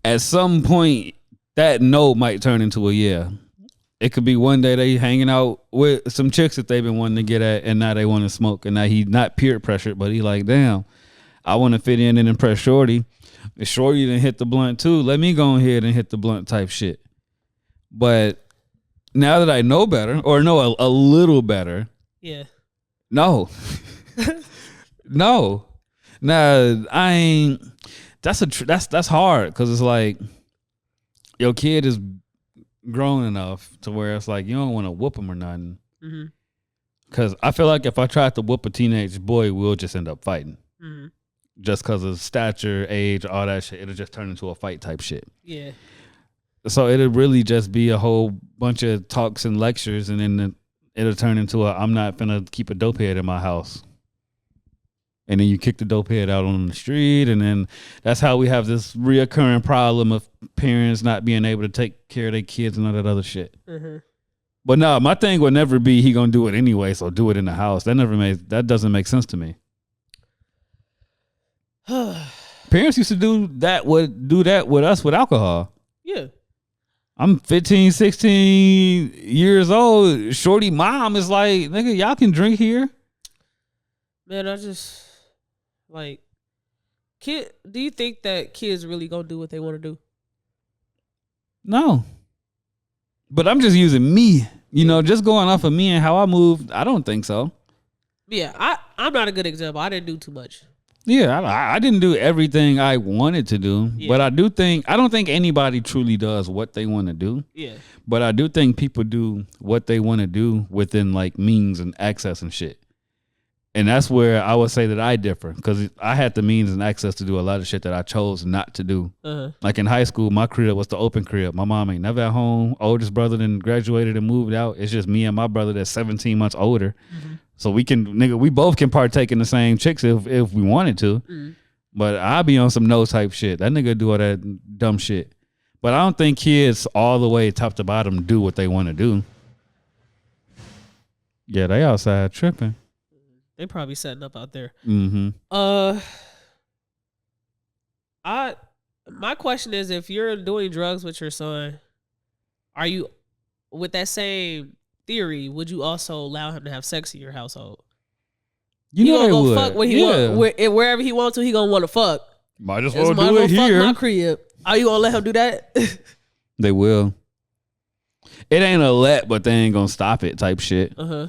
at some point that no might turn into a yeah. It could be one day they hanging out with some chicks that they've been wanting to get at, and now they want to smoke, and now he's not peer pressured, but he like, damn, I want to fit in and impress Shorty. If Shorty didn't hit the blunt too, let me go ahead and hit the blunt type shit. But now that I know better, or know a little better, yeah, no, no, nah, I ain't. That's hard because it's like your kid is grown enough to where it's like you don't want to whoop him or nothing. Because I feel like if I tried to whoop a teenage boy, we'll just end up fighting. Just because of stature, age, all that shit. It'll just turn into a fight type shit. Yeah. So it'll really just be a whole bunch of talks and lectures, and then it'll turn into I'm not finna keep a dope head in my house. And then you kick the dope head out on the street, and then that's how we have this reoccurring problem of parents not being able to take care of their kids and all that other shit. Mm-hmm. But no, my thing would never be he gonna do it anyway, so do it in the house. That doesn't make sense to me. Parents used to do that with us with alcohol. Yeah. I'm 15, 16 years old. Shorty mom is like, nigga, y'all can drink here. Man, I just like do you think that kids really gonna do what they want to do? No. But I'm just using me. You know, just going off of me and how I move, I don't think so. Yeah, I'm not a good example. I didn't do too much. Yeah, I didn't do everything I wanted to do, but I don't think anybody truly does what they want to do. Yeah. But I do think people do what they want to do within like means and access and shit. And that's where I would say that I differ, because I had the means and access to do a lot of shit that I chose not to do. Uh-huh. Like in high school, my crib was the open crib. My mom ain't never at home. Oldest brother then graduated and moved out. It's just me and my brother that's 17 months older. Mm-hmm. So we both can partake in the same chicks if we wanted to. Mm-hmm. But I be on some no type shit. That nigga do all that dumb shit. But I don't think kids all the way top to bottom do what they want to do. Yeah, they outside tripping. They probably setting up out there. Mm-hmm. My question is, if you're doing drugs with your son, are you, with that same theory, would you also allow him to have sex in your household? You know they would. Fuck when he want, wherever he wants to, he gonna want to fuck. Might as well do it here. Fuck my crib. Are you gonna let him do that? They will. It ain't a let, but they ain't gonna stop it type shit. Uh-huh.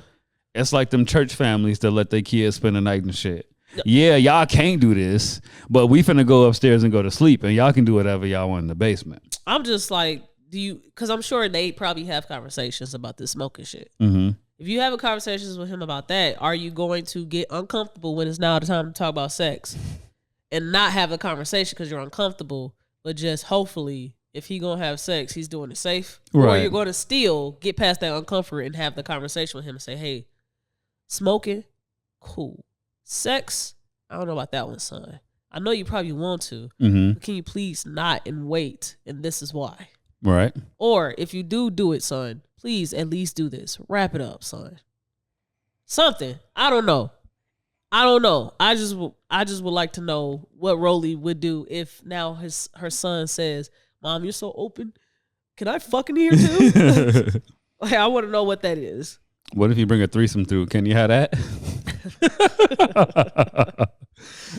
It's like them church families that let their kids spend the night and shit. Yeah, y'all can't do this, but we finna go upstairs and go to sleep, and y'all can do whatever y'all want in the basement. I'm just like, because I'm sure they probably have conversations about this smoking shit. Mm-hmm. If you have conversations with him about that, are you going to get uncomfortable when it's now the time to talk about sex and not have a conversation because you're uncomfortable, but just hopefully if he gonna have sex, he's doing it safe? Right. Or you're going to still get past that uncomfort and have the conversation with him and say, hey, smoking, cool. Sex, I don't know about that one, son. I know you probably want to, but can you please not and wait? And this is why. Right. Or if you do it, son, please at least do this. Wrap it up, son. Something. I don't know. I just would like to know what Rolly would do if now her son says, Mom, you're so open. Can I fucking hear too? Like, I want to know what that is. What if you bring a threesome through? Can you have that?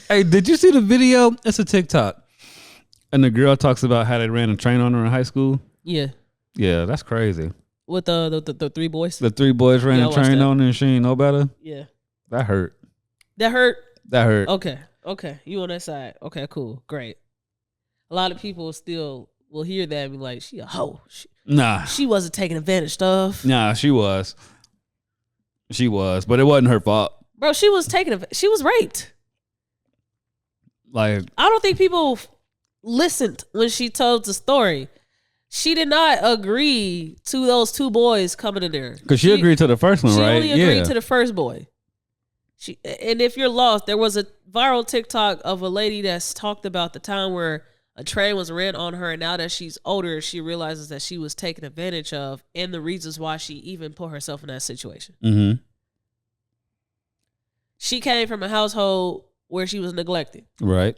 Hey, did you see the video? It's a TikTok. And the girl talks about how they ran a train on her in high school. Yeah. Yeah, that's crazy. With the three boys? The three boys ran a train on her and she ain't know better? Yeah. That hurt. That hurt? That hurt. Okay. You on that side. Okay, cool. Great. A lot of people still will hear that and be like, she a hoe. She wasn't taking advantage of. Nah, she was. She was, but it wasn't her fault. Bro, she was raped. Like, I don't think people listened when she told the story. She did not agree to those two boys coming in there. Because she agreed to the first one, right? She only agreed to the first boy. And if you're lost, there was a viral TikTok of a lady that's talked about the time where a train was ran on her, and now that she's older, she realizes that she was taken advantage of and the reasons why she even put herself in that situation. Mm-hmm. She came from a household where she was neglected. Right.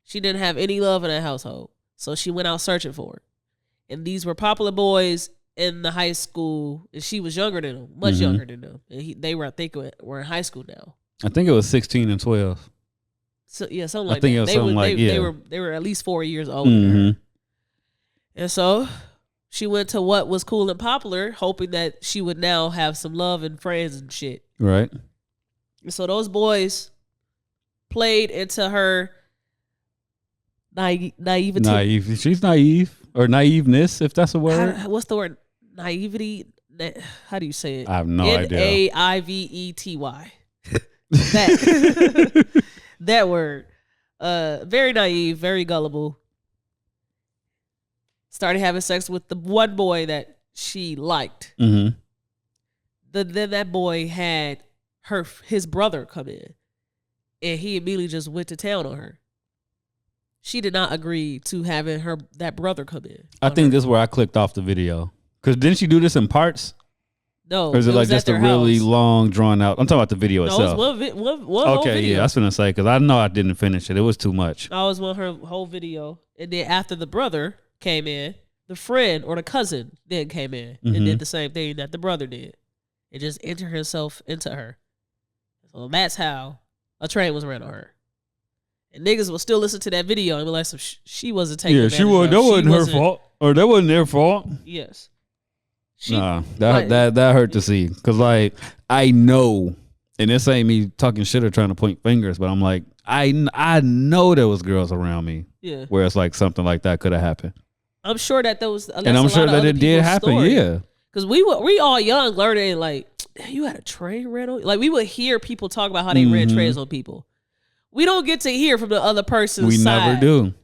She didn't have any love in that household, so she went out searching for it. And these were popular boys in the high school, and she was younger than them, much younger than them. And they were, I think, were in high school now. I think it was 16 and 12. So yeah, something like that. I think it was something like they were at least 4 years older than her. And so she went to what was cool and popular, hoping that she would now have some love and friends and shit. Right. And so those boys played into her naivety. She's naive. Or naiveness, if that's a word. What's the word? Naivety? How do you say it? I have no idea. Naivety. That word. Very naive, very gullible. Started having sex with the one boy that she liked. Mm-hmm. Then that boy had his brother come in. and he immediately just went to town on her. She did not agree to having that brother come in. I think this is where I clicked off the video. Because didn't she do this in parts? No. Or is it like just a really long, drawn out? I'm talking about the video itself. No, it was one whole video. Yeah, I was going to say, because I know I didn't finish it. It was too much. I was on her whole video. And then after the brother came in, the friend or the cousin then came in and did the same thing that the brother did. And just entered himself into her. So that's how a train was ran on her. And niggas will still listen to that video and be like, so she wasn't taking advantage of. That wasn't her fault. Or that wasn't their fault. Yes. That hurt to see. Because, like, I know, and this ain't me talking shit or trying to point fingers, but I'm like, I know there was girls around me. Yeah. Where it's like something like that could have happened. I'm sure that those, and I'm sure that it did happen. Story. Yeah. Because we all young learning, like, you had a train ran on. Like, we would hear people talk about how they ran trains on people. We don't get to hear from the other person's side. We never do.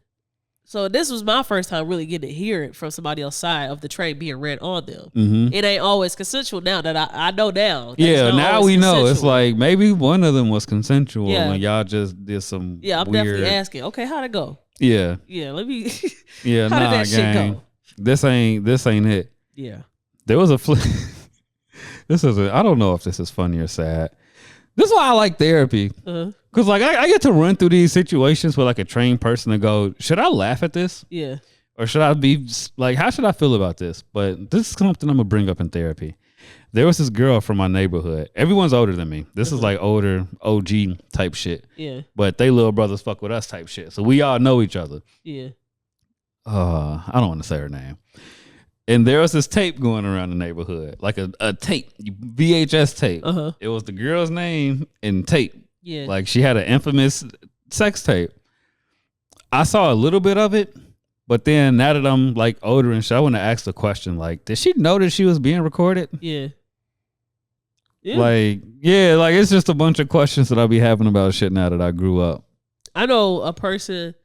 So this was my first time really getting to hear it from somebody else's side of the train being ran on them. It ain't always consensual now that I know now. Yeah, now we know. It's like maybe one of them was consensual and y'all just did some I'm weird... definitely asking, okay, how'd it go? Yeah. Yeah, let me... Yeah, how did that shit go? This ain't it. Yeah. There was a I don't know if this is funny or sad. This is why I like therapy. Because like I get to run through these situations with like a trained person and go, should I laugh at this? Yeah. Or should I be like, how should I feel about this? But this is something I'm going to bring up in therapy. There was this girl from my neighborhood. Everyone's older than me. This is like older OG type shit. Yeah. But they little brothers fuck with us type shit. So we all know each other. Yeah. I don't want to say her name. And there was this tape going around the neighborhood, like a tape, VHS tape. It was the girl's name and tape. Yeah. Like she had an infamous sex tape. I saw a little bit of it, but then now that I'm like older and shit, I want to ask the question, like, did she know that she was being recorded? Yeah. Like it's just a bunch of questions that I'll be having about shit now that I grew up. I know a person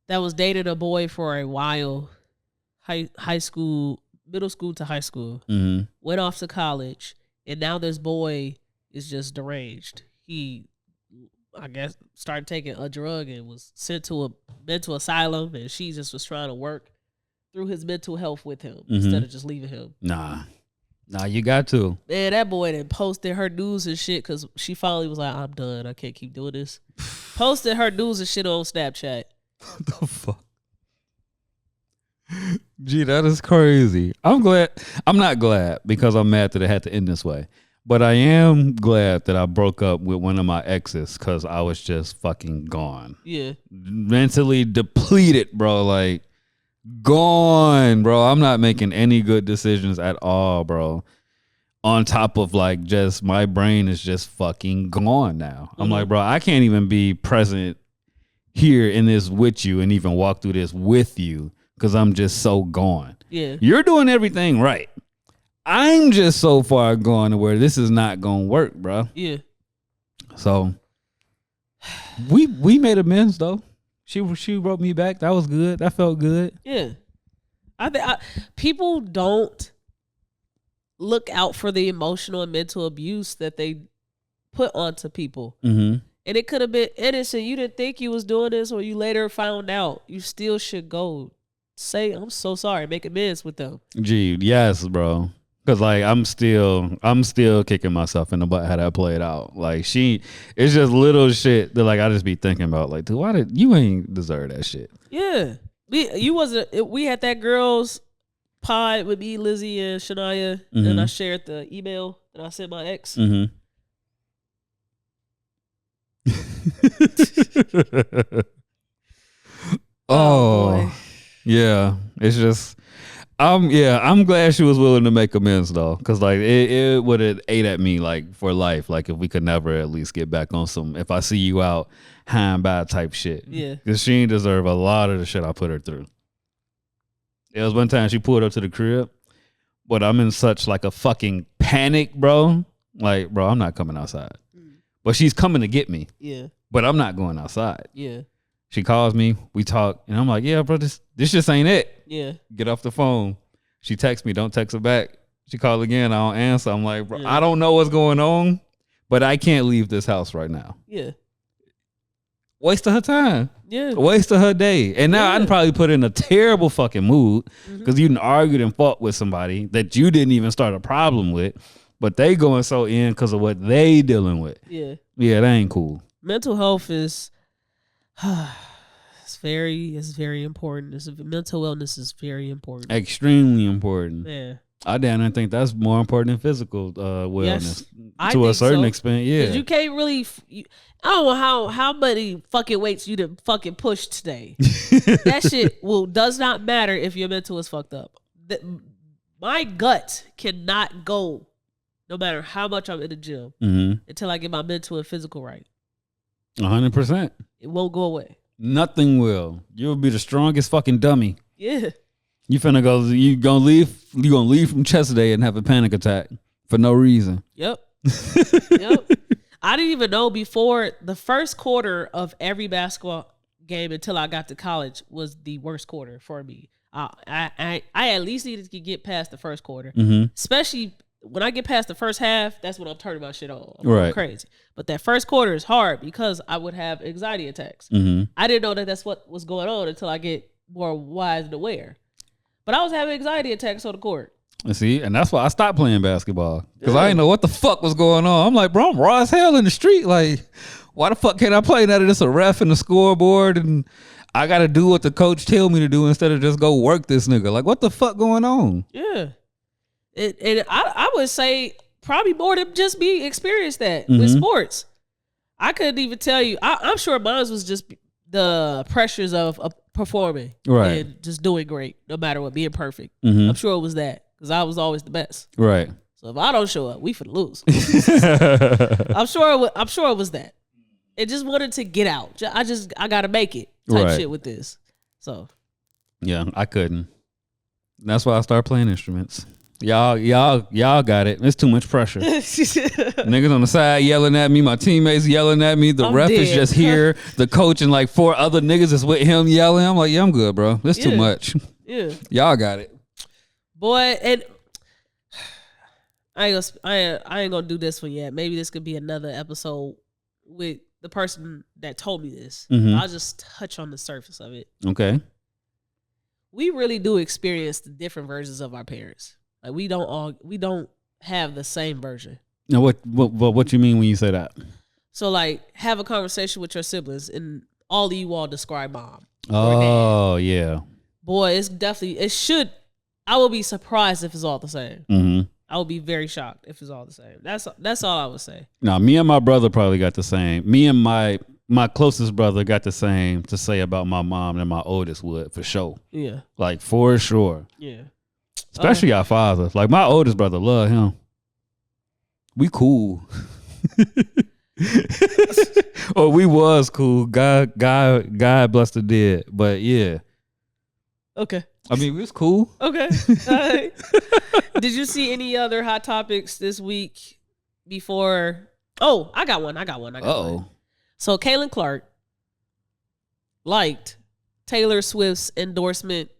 that was dating a boy for a while. High school, middle school to high school, went off to college, and now this boy is just deranged. He, I guess, started taking a drug and was sent to a mental asylum, and she just was trying to work through his mental health with him instead of just leaving him. Nah, you got to. Man, that boy then posted her news and shit because she finally was like, I'm done. I can't keep doing this. Posted her news and shit on Snapchat. What the fuck? Gee, that is crazy. I'm not glad because I'm mad that it had to end this way. But I am glad that I broke up with one of my exes because I was just fucking gone. Yeah. Mentally depleted, bro. Like, gone, bro. I'm not making any good decisions at all, bro. On top of like just my brain is just fucking gone now. I'm like, bro, I can't even be present here in this with you and even walk through this with you. Because I'm just so gone. Yeah. You're doing everything right. I'm just so far gone to where this is not going to work, bro. Yeah. So we made amends, though. She wrote me back. That was good. That felt good. Yeah. People don't look out for the emotional and mental abuse that they put onto people. And it could have been innocent. You didn't think you was doing this or you later found out. You still should go. Say I'm so sorry, make amends with them. Gee, yes, bro. Cause like I'm still kicking myself in the butt how that played out. Like it's just little shit that like I just be thinking about. Like, dude, why did you ain't deserve that shit? Yeah, we had that girls pod with me, Lizzie and Shania, and I shared the email that I sent my ex. Oh. Yeah, it's just, I'm glad she was willing to make amends though, because like it would have ate at me like for life, like if we could never at least get back on some, if I see you out high and bad type shit. Yeah, because she didn't deserve a lot of the shit I put her through. It was one time she pulled up to the crib, but I'm in such like a fucking panic, bro. Like, bro, I'm not coming outside, but she's coming to get me. Yeah, but I'm not going outside. Yeah. She calls me, we talk, and I'm like, yeah, bro, this just ain't it. Yeah. Get off the phone. She texts me, don't text her back. She called again, I don't answer. I'm like, bro, I don't know what's going on, but I can't leave this house right now. Yeah. waste of her time. Yeah. A waste of her day. And now I'd probably put in a terrible fucking mood because you done argued and fought with somebody that you didn't even start a problem with, but they going so in because of what they dealing with. Yeah. Yeah, that ain't cool. Mental health is it's very important. Mental wellness is very important. Extremely important. Yeah. I damn think that's more important than physical wellness to a certain extent. Yeah, you can't really. I don't know how many fucking weights you done fucking push today. That shit does not matter if your mental is fucked up. My gut cannot go, no matter how much I'm in the gym, until I get my mental and physical right. 100%. It won't go away. Nothing will. You'll be the strongest fucking dummy. Yeah. You finna go. You gonna leave from chest day and have a panic attack for no reason. Yep. Yep. I didn't even know before the first quarter of every basketball game until I got to college was the worst quarter for me. I at least needed to get past the first quarter, especially when I get past the first half. That's when I'm turning my shit on. I'm going crazy. But that first quarter is hard because I would have anxiety attacks. I didn't know that that's what was going on until I get more wise and aware. But I was having anxiety attacks on the court. See, and that's why I stopped playing basketball. Because I didn't know what the fuck was going on. I'm like, bro, I'm raw as hell in the street. Like, why the fuck can't I play now that it's a ref and a scoreboard and I got to do what the coach tell me to do instead of just go work this nigga? Like, what the fuck going on? Yeah. And I would say probably more than just me experienced that with sports. I couldn't even tell you. I'm sure mine was just the pressures of performing and just doing great, no matter what, being perfect. I'm sure it was that because I was always the best. Right. So if I don't show up, we finna lose. I'm sure it was that. It just wanted to get out. I gotta make it type shit with this. So yeah, I couldn't. That's why I started playing instruments. Y'all got it. It's too much pressure. Niggas on the side yelling at me. My teammates yelling at me. The ref is just here. The coach and like 4 other niggas is with him yelling. I'm like, yeah, I'm good, bro. It's too much. Yeah. Y'all got it. Boy, and I ain't gonna do this one yet. Maybe this could be another episode with the person that told me this. I'll just touch on the surface of it. Okay. We really do experience the different versions of our parents. Like we don't have the same version. Now what you mean when you say that? So like have a conversation with your siblings and all of you all describe mom. Oh yeah. Boy, it should. I will be surprised if it's all the same. I would be very shocked if it's all the same. That's all I would say. Now me and my brother probably got the same. Me and my closest brother got the same to say about my mom than my oldest would, for sure. Yeah. Like, for sure. Yeah. Especially our father. Like, my oldest brother love him. We cool. Or we was cool. God bless the dead. But, yeah. Okay. I mean, we was cool. Okay. All right. Did you see any other hot topics this week before? Oh, I got one. Uh-oh. So Caitlin Clark liked Taylor Swift's endorsement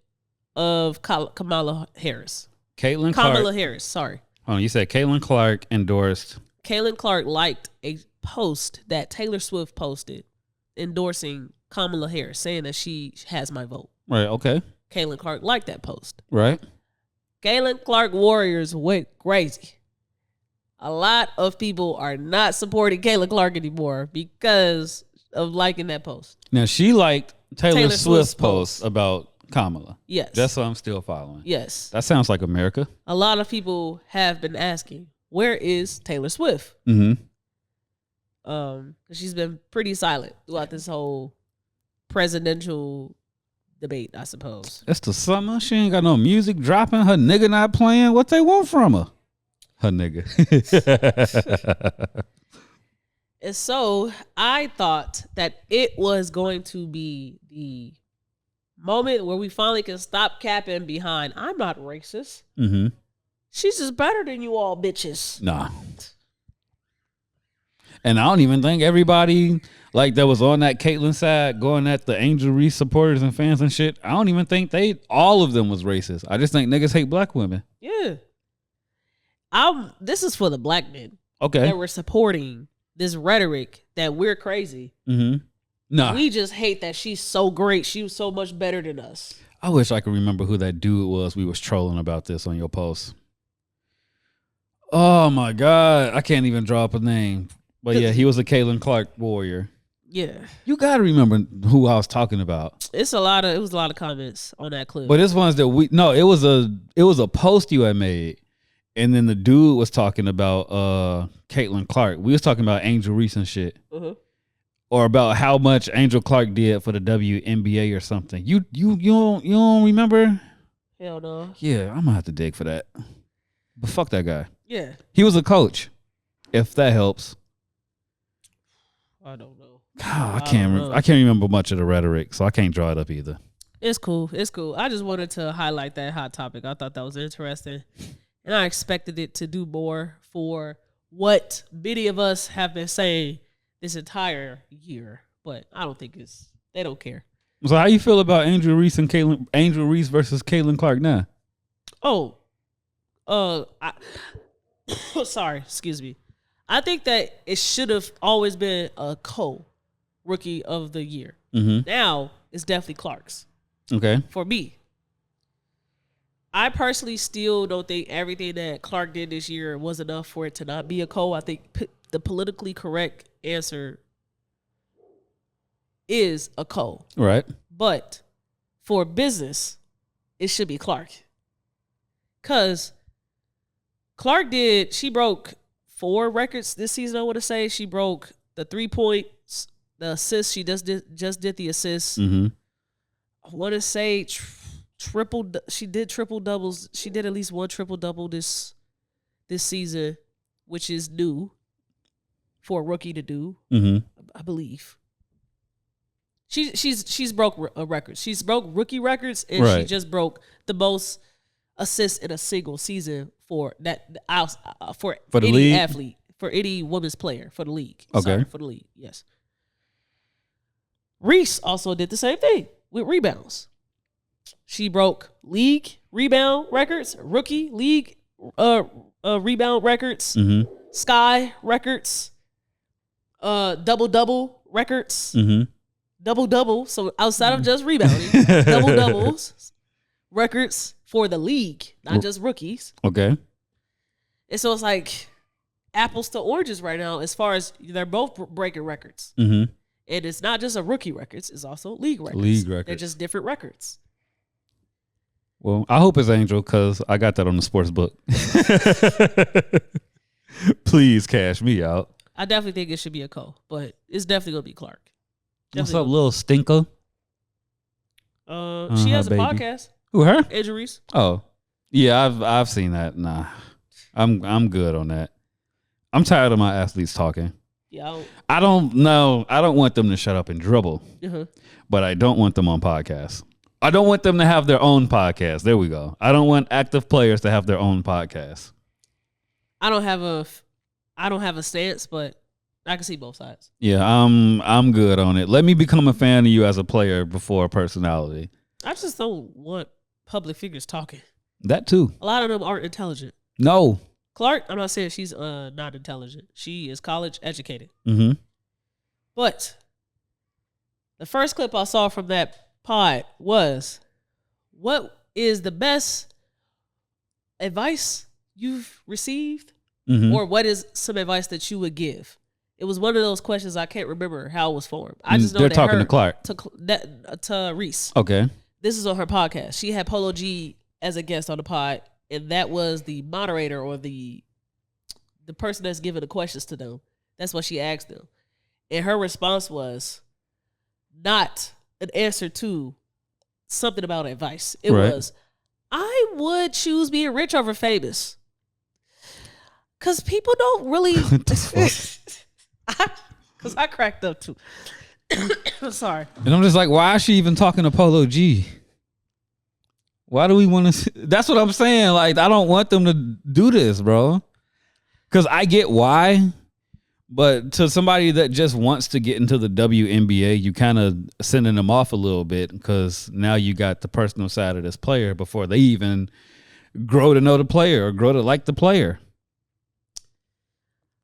of Kamala Harris. Kamala Harris, sorry. Oh, you said Caitlin Clark endorsed. Caitlin Clark liked a post that Taylor Swift posted endorsing Kamala Harris, saying that she has my vote. Right, okay. Caitlin Clark liked that post. Right. Caitlin Clark warriors went crazy. A lot of people are not supporting Caitlin Clark anymore because of liking that post. Now, she liked Taylor Swift's post about Kamala. Yes. That's what I'm still following. Yes. That sounds like America. A lot of people have been asking, where is Taylor Swift? Mm-hmm. She's been pretty silent throughout this whole presidential debate, I suppose. It's the summer. She ain't got no music dropping. Her nigga not playing. What they want from her? Her nigga. And so I thought that it was going to be the moment where we finally can stop capping behind, I'm not racist. Mm-hmm. She's just better than you all bitches. Nah. And I don't even think everybody like that was on that Caitlyn side going at the Angel Reese supporters and fans and shit. I don't even think all of them was racist. I just think niggas hate black women. Yeah. This is for the black men. Okay. That were supporting this rhetoric that we're crazy. Mm-hmm. Nah. We just hate that she's so great. She was so much better than us. I wish I could remember who that dude was we was trolling about this on your post. Oh my God. I can't even drop a name. But yeah, he was a Caitlin Clark warrior. Yeah. You gotta remember who I was talking about. It was a lot of comments on that clip. But it's ones that it was a post you had made. And then the dude was talking about Caitlin Clark. We was talking about Angel Reese and shit. Uh-huh. Or about how much Angel Clark did for the WNBA or something. You don't remember? Hell no. Yeah, I'm gonna have to dig for that. But fuck that guy. Yeah. He was a coach. If that helps. I don't know. God, I can't remember much of the rhetoric, so I can't draw it up either. It's cool. I just wanted to highlight that hot topic. I thought that was interesting. And I expected it to do more for what many of us have been saying this entire year, but I don't think they don't care. So how you feel about Angel Reese versus Caitlin Clark now? Sorry, excuse me. I think that it should have always been a rookie of the year. Mm-hmm. Now it's definitely Clark's. Okay. For me, I personally still don't think everything that Clark did this year was enough for it to not be a I think the politically correct answer is a Right. But for business, it should be Clark. Because she broke 4 records this season, I want to say. She broke the 3 points, the assists. She just did the assists. Mm-hmm. I want to say she did triple doubles. She did at least 1 triple double this season, which is new for a rookie to do. Mm-hmm. I believe. She's broke records. She's broke rookie records, and right. She just broke the most assists in a single season for any league? Athlete, for any women's player for the league. Okay, sorry, for the league. Yes. Reese also did the same thing with rebounds. She broke league rebound records, rookie league rebound records, mm-hmm. Sky records, double records, mm-hmm. double. So outside of just rebounding, doubles records for the league, not just rookies. Okay. And so it's like apples to oranges right now, as far as they're both breaking records. Mm-hmm. And it's not just a rookie records; it's also league records. They're just different records. Well, I hope it's Angel because I got that on the sports book. Please cash me out. I definitely think it should be a but it's definitely gonna be Clark. What's up, little stinker? She has a podcast. Who, her? Injuries. Oh, yeah, I've seen that. Nah, I'm good on that. I'm tired of my athletes talking. Yeah, I don't know. I don't want them to shut up and dribble, but I don't want them on podcasts. I don't want them to have their own podcast. There we go. I don't want active players to have their own podcast. I don't have a stance, but I can see both sides. Yeah, I'm good on it. Let me become a fan of you as a player before a personality. I just don't want public figures talking. That too. A lot of them aren't intelligent. No. Clark, I'm not saying she's not intelligent. She is college educated. Mm-hmm. But the first clip I saw from that pod was, what is the best advice you've received? Mm-hmm. Or what is some advice that you would give? It was one of those questions. I can't remember how it was formed. I just know they're talking to Clark. To Reese. Okay. This is on her podcast. She had Polo G as a guest on the pod, and that was the moderator or the person that's giving the questions to them. That's what she asked them. And her response was not an answer to something about advice. It was, I would choose being rich over famous. Because people don't really... Because I cracked up too. I'm sorry. And I'm just like, why is she even talking to Polo G? Why do we want to... That's what I'm saying. Like, I don't want them to do this, bro. Because I get why. But to somebody that just wants to get into the WNBA, you kind of sending them off a little bit because now you got the personal side of this player before they even grow to know the player or grow to like the player.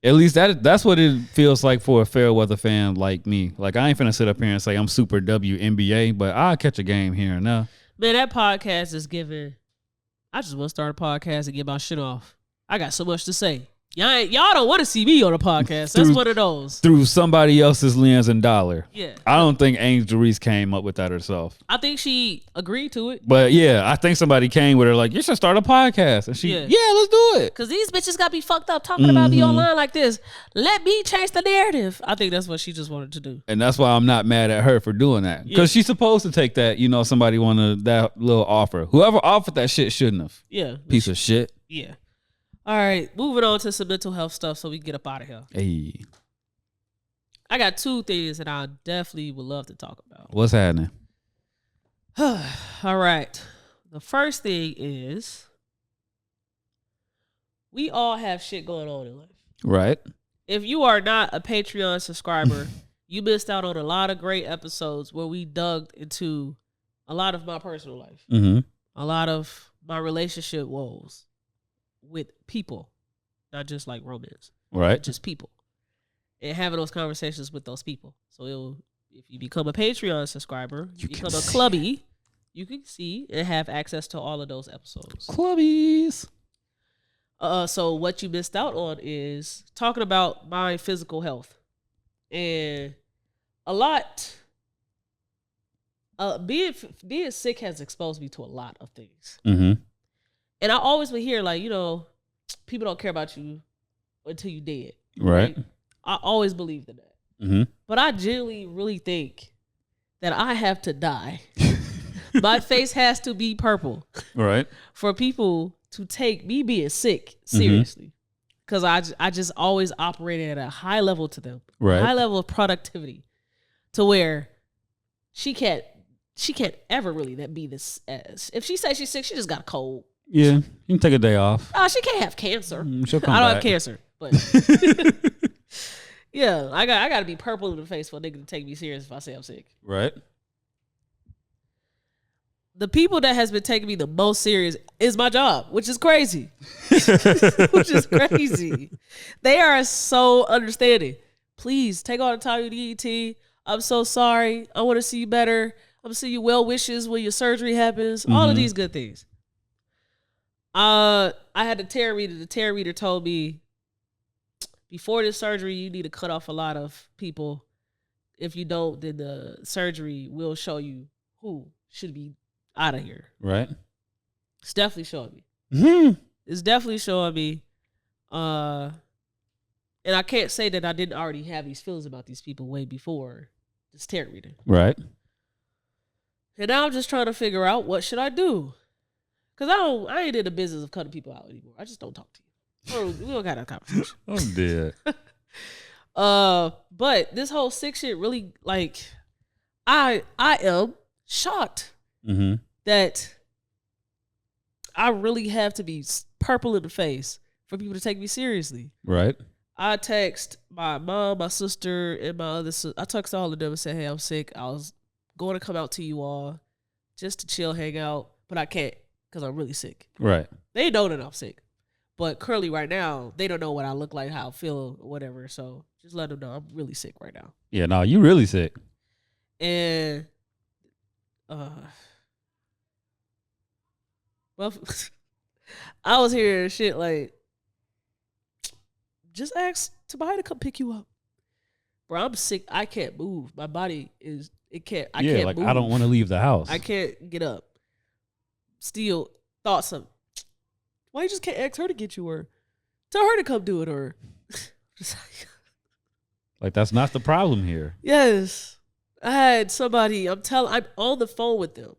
At least that's what it feels like for a fair weather fan like me. Like, I ain't finna sit up here and say I'm super WNBA, but I'll catch a game here and there. Man, that podcast is giving. I just want to start a podcast and get my shit off. I got so much to say. Y'all don't want to see me on a podcast. That's one of those. Through somebody else's lens and dollar. Yeah. I don't think Angel Reese came up with that herself. I think she agreed to it. But yeah, I think somebody came with her like, you should start a podcast. And she, yeah let's do it. Because these bitches got to be fucked up talking about me online like this. Let me change the narrative. I think that's what she just wanted to do. And that's why I'm not mad at her for doing that. Because she's supposed to take that, somebody wanted that little offer. Whoever offered that shit shouldn't have. Yeah. Piece of shit. Yeah. All right, moving on to some mental health stuff so we can get up out of here. Hey. I got 2 things that I definitely would love to talk about. What's happening? All right. The first thing is we all have shit going on in life. Right. If you are not a Patreon subscriber, you missed out on a lot of great episodes where we dug into a lot of my personal life, a lot of my relationship woes. With people, not just like romance, right? Just people, and having those conversations with those people. So if you become a Patreon subscriber, you become a clubby, you can see and have access to all of those episodes. Clubbies. So what you missed out on is talking about my physical health, and a lot. Being sick has exposed me to a lot of things. And I always would hear, like, people don't care about you until you dead. Right. I always believed in that. But I genuinely really think that I have to die. My face has to be purple. Right. For people to take me being sick seriously. Because I just always operated at a high level to them. Right. High level of productivity. To where she can't ever really be this as. If she says she's sick, she just got a cold. Yeah, you can take a day off. Oh, she can't have cancer. She'll come I don't back. have cancer, but yeah, I got to be purple in the face for a nigga to take me serious if I say I'm sick. Right. The people that has been taking me the most serious is my job, which is crazy. Which is crazy. They are so understanding. Please take all the time you need, T. I'm so sorry. I want to see you better. I'm going to see you well wishes when your surgery happens. All of these good things. I had the tarot reader. The tarot reader told me before this surgery, you need to cut off a lot of people. If you don't, then the surgery will show you who should be out of here. Right. It's definitely showing me. It's definitely showing me. And I can't say that I didn't already have these feelings about these people way before this tarot reader. Right. And now I'm just trying to figure out what should I do. Because I ain't in the business of cutting people out anymore. I just don't talk to you. We don't got a conversation. I'm dead. But this whole sick shit really, like, I am shocked that I really have to be purple in the face for people to take me seriously. Right. I text my mom, my sister, and my other sister. I text all of them and said, hey, I'm sick. I was going to come out to you all just to chill, hang out, but I can't. Because I'm really sick. Right. They know that I'm sick. But currently right now, they don't know what I look like, how I feel, or whatever. So just let them know I'm really sick right now. Yeah, no, you really sick. And, well, I was hearing shit like, just ask somebody to come pick you up. Bro, I'm sick. I can't move. My body is, I can't move. I don't want to leave the house. I can't get up. Still thought something. Why you just can't ask her to get you, or tell her to come do it, or like that's not the problem here. Yes, I had somebody. I'm on the phone with them.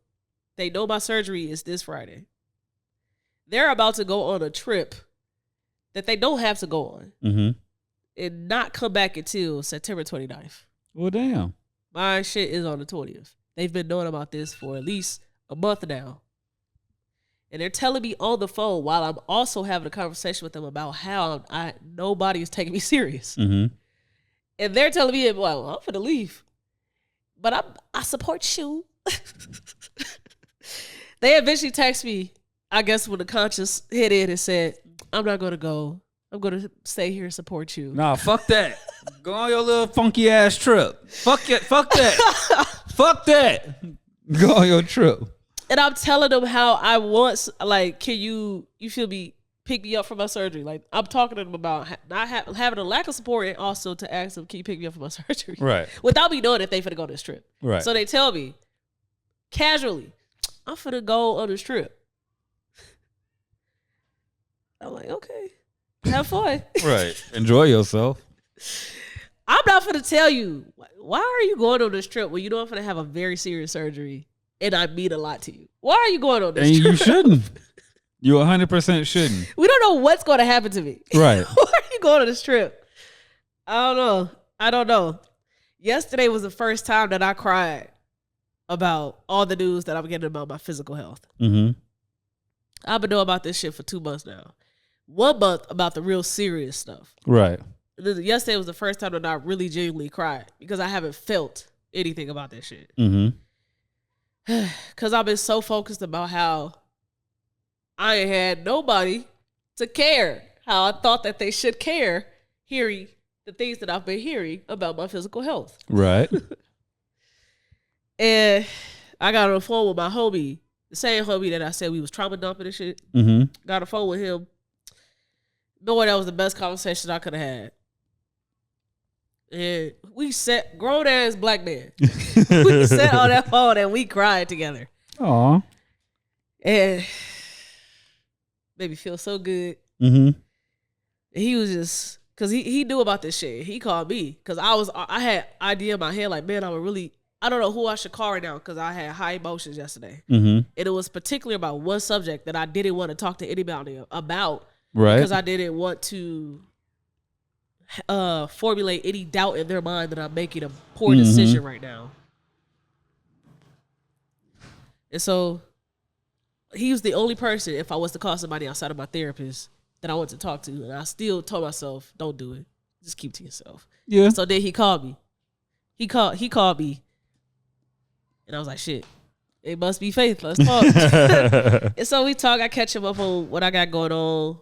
They know my surgery is this Friday. They're about to go on a trip that they don't have to go on, and not come back until September 29th. Well, damn. My shit is on the 20th. They've been knowing about this for at least a month now. And they're telling me on the phone while I'm also having a conversation with them about how nobody is taking me serious. And they're telling me, well, I'm finna leave. But I support you. They eventually text me, I guess when the conscience hit in and said, I'm not going to go. I'm gonna stay here and support you. Nah, fuck that. Go on your little funky ass trip. Fuck it. Fuck that. Fuck that. Go on your trip. And I'm telling them how I want, like, can you feel me, pick me up for my surgery? Like, I'm talking to them about not having a lack of support, and also to ask them, can you pick me up for my surgery? Right. Without me knowing if they finna go on this trip. Right. So they tell me, casually, I'm finna go on this trip. I'm like, okay, have fun. Right. Enjoy yourself. I'm not finna tell you, why are you going on this trip when you know I'm finna have a very serious surgery and I mean a lot to you? Why are you going on this And trip? you shouldn't. You 100% shouldn't. We don't know what's going to happen to me. Right. Why are you going on this trip? I don't know. Yesterday was the first time that I cried about all the news that I'm getting about my physical health. Mm-hmm. I've been knowing about this shit for 2 months now. 1 month about the real serious stuff. Right. Yesterday was the first time that I really genuinely cried because I haven't felt anything about that shit. Mm-hmm. Because I've been so focused about how I ain't had nobody to care how I thought that they should care, hearing the things that I've been hearing about my physical health. Right. And I got on the phone with my homie, the same homie that I said we was trauma dumping and shit. Mm-hmm. Got on the phone with him, knowing that was the best conversation I could have had. And we sat, grown ass black man. We sat on that phone and we cried together. Aw. And made me feel so good. Mm-hmm. And he was just, cause he knew about this shit. He called me cause I had idea in my head like, man, I don't know who I should call right now cause I had high emotions yesterday. Mm-hmm. And it was particularly about one subject that I didn't want to talk to anybody about. Right. Because I didn't want to formulate any doubt in their mind that I'm making a poor decision right now. And so he was the only person, if I was to call somebody outside of my therapist, that I wanted to talk to. And I still told myself, don't do it. Just keep to yourself. Yeah. So then he called me. He called me. And I was like, shit, it must be Faith. Let's talk. And so we talk. I catch him up on what I got going on.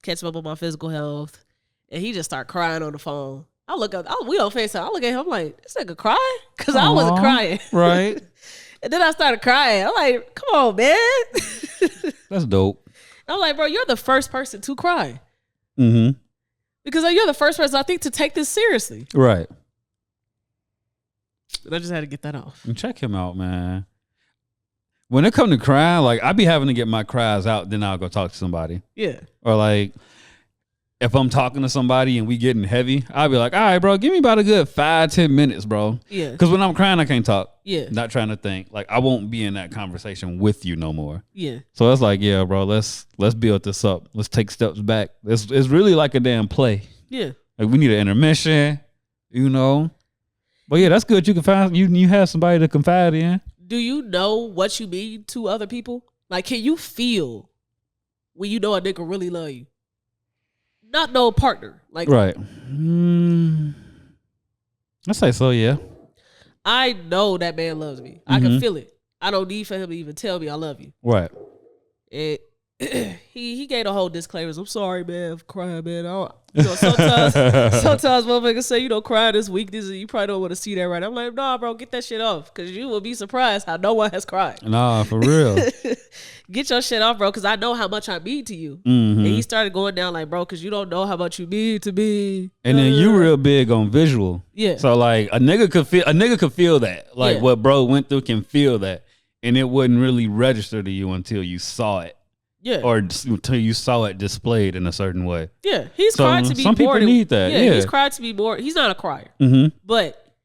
Catch him up on my physical health. And he just started crying on the phone. I look up, we on FaceTime. I look at him, I'm like, this nigga crying? Because I wasn't crying. Right. And then I started crying. I'm like, come on, man. That's dope. I'm like, bro, you're the first person to cry. Mm-hmm. Because you're the first person, I think, to take this seriously. Right. And I just had to get that off. And check him out, man. When it come to crying, like, I be having to get my cries out, then I'll go talk to somebody. Yeah. Or like, if I'm talking to somebody and we getting heavy, I'll be like, all right, bro, give me about a good 5-10 minutes, bro. Yeah. Because when I'm crying, I can't talk. Yeah. Not trying to think. Like, I won't be in that conversation with you no more. Yeah. So it's like, yeah, bro, let's build this up. Let's take steps back. It's really like a damn play. Yeah. Like, we need an intermission, you know. But yeah, that's good. You can find you have somebody to confide in. Do you know what you mean to other people? Like, can you feel when you know a nigga really love you? Not no partner. Like, right. I say so, yeah. I know that man loves me. I can feel it. I don't need for him to even tell me I love you. Right. And he gave a whole disclaimers. I'm sorry, man, I'm crying, man. Sometimes motherfuckers say, crying this weakness and you probably don't want to see that right. I'm like, nah, bro, get that shit off. Because you will be surprised how no one has cried. Nah, for real. Get your shit off, bro, because I know how much I mean to you. Mm-hmm. And he started going down like, bro, because you don't know how much you mean to me. And then you real big on visual. Yeah. So like a nigga could feel that. Like what bro went through can feel that. And it wouldn't really register to you until you saw it. Yeah. Or until you saw it displayed in a certain way. Yeah. He's cried to be some more. People need that. Yeah. He's cried to be more. He's not a crier. Mm-hmm. But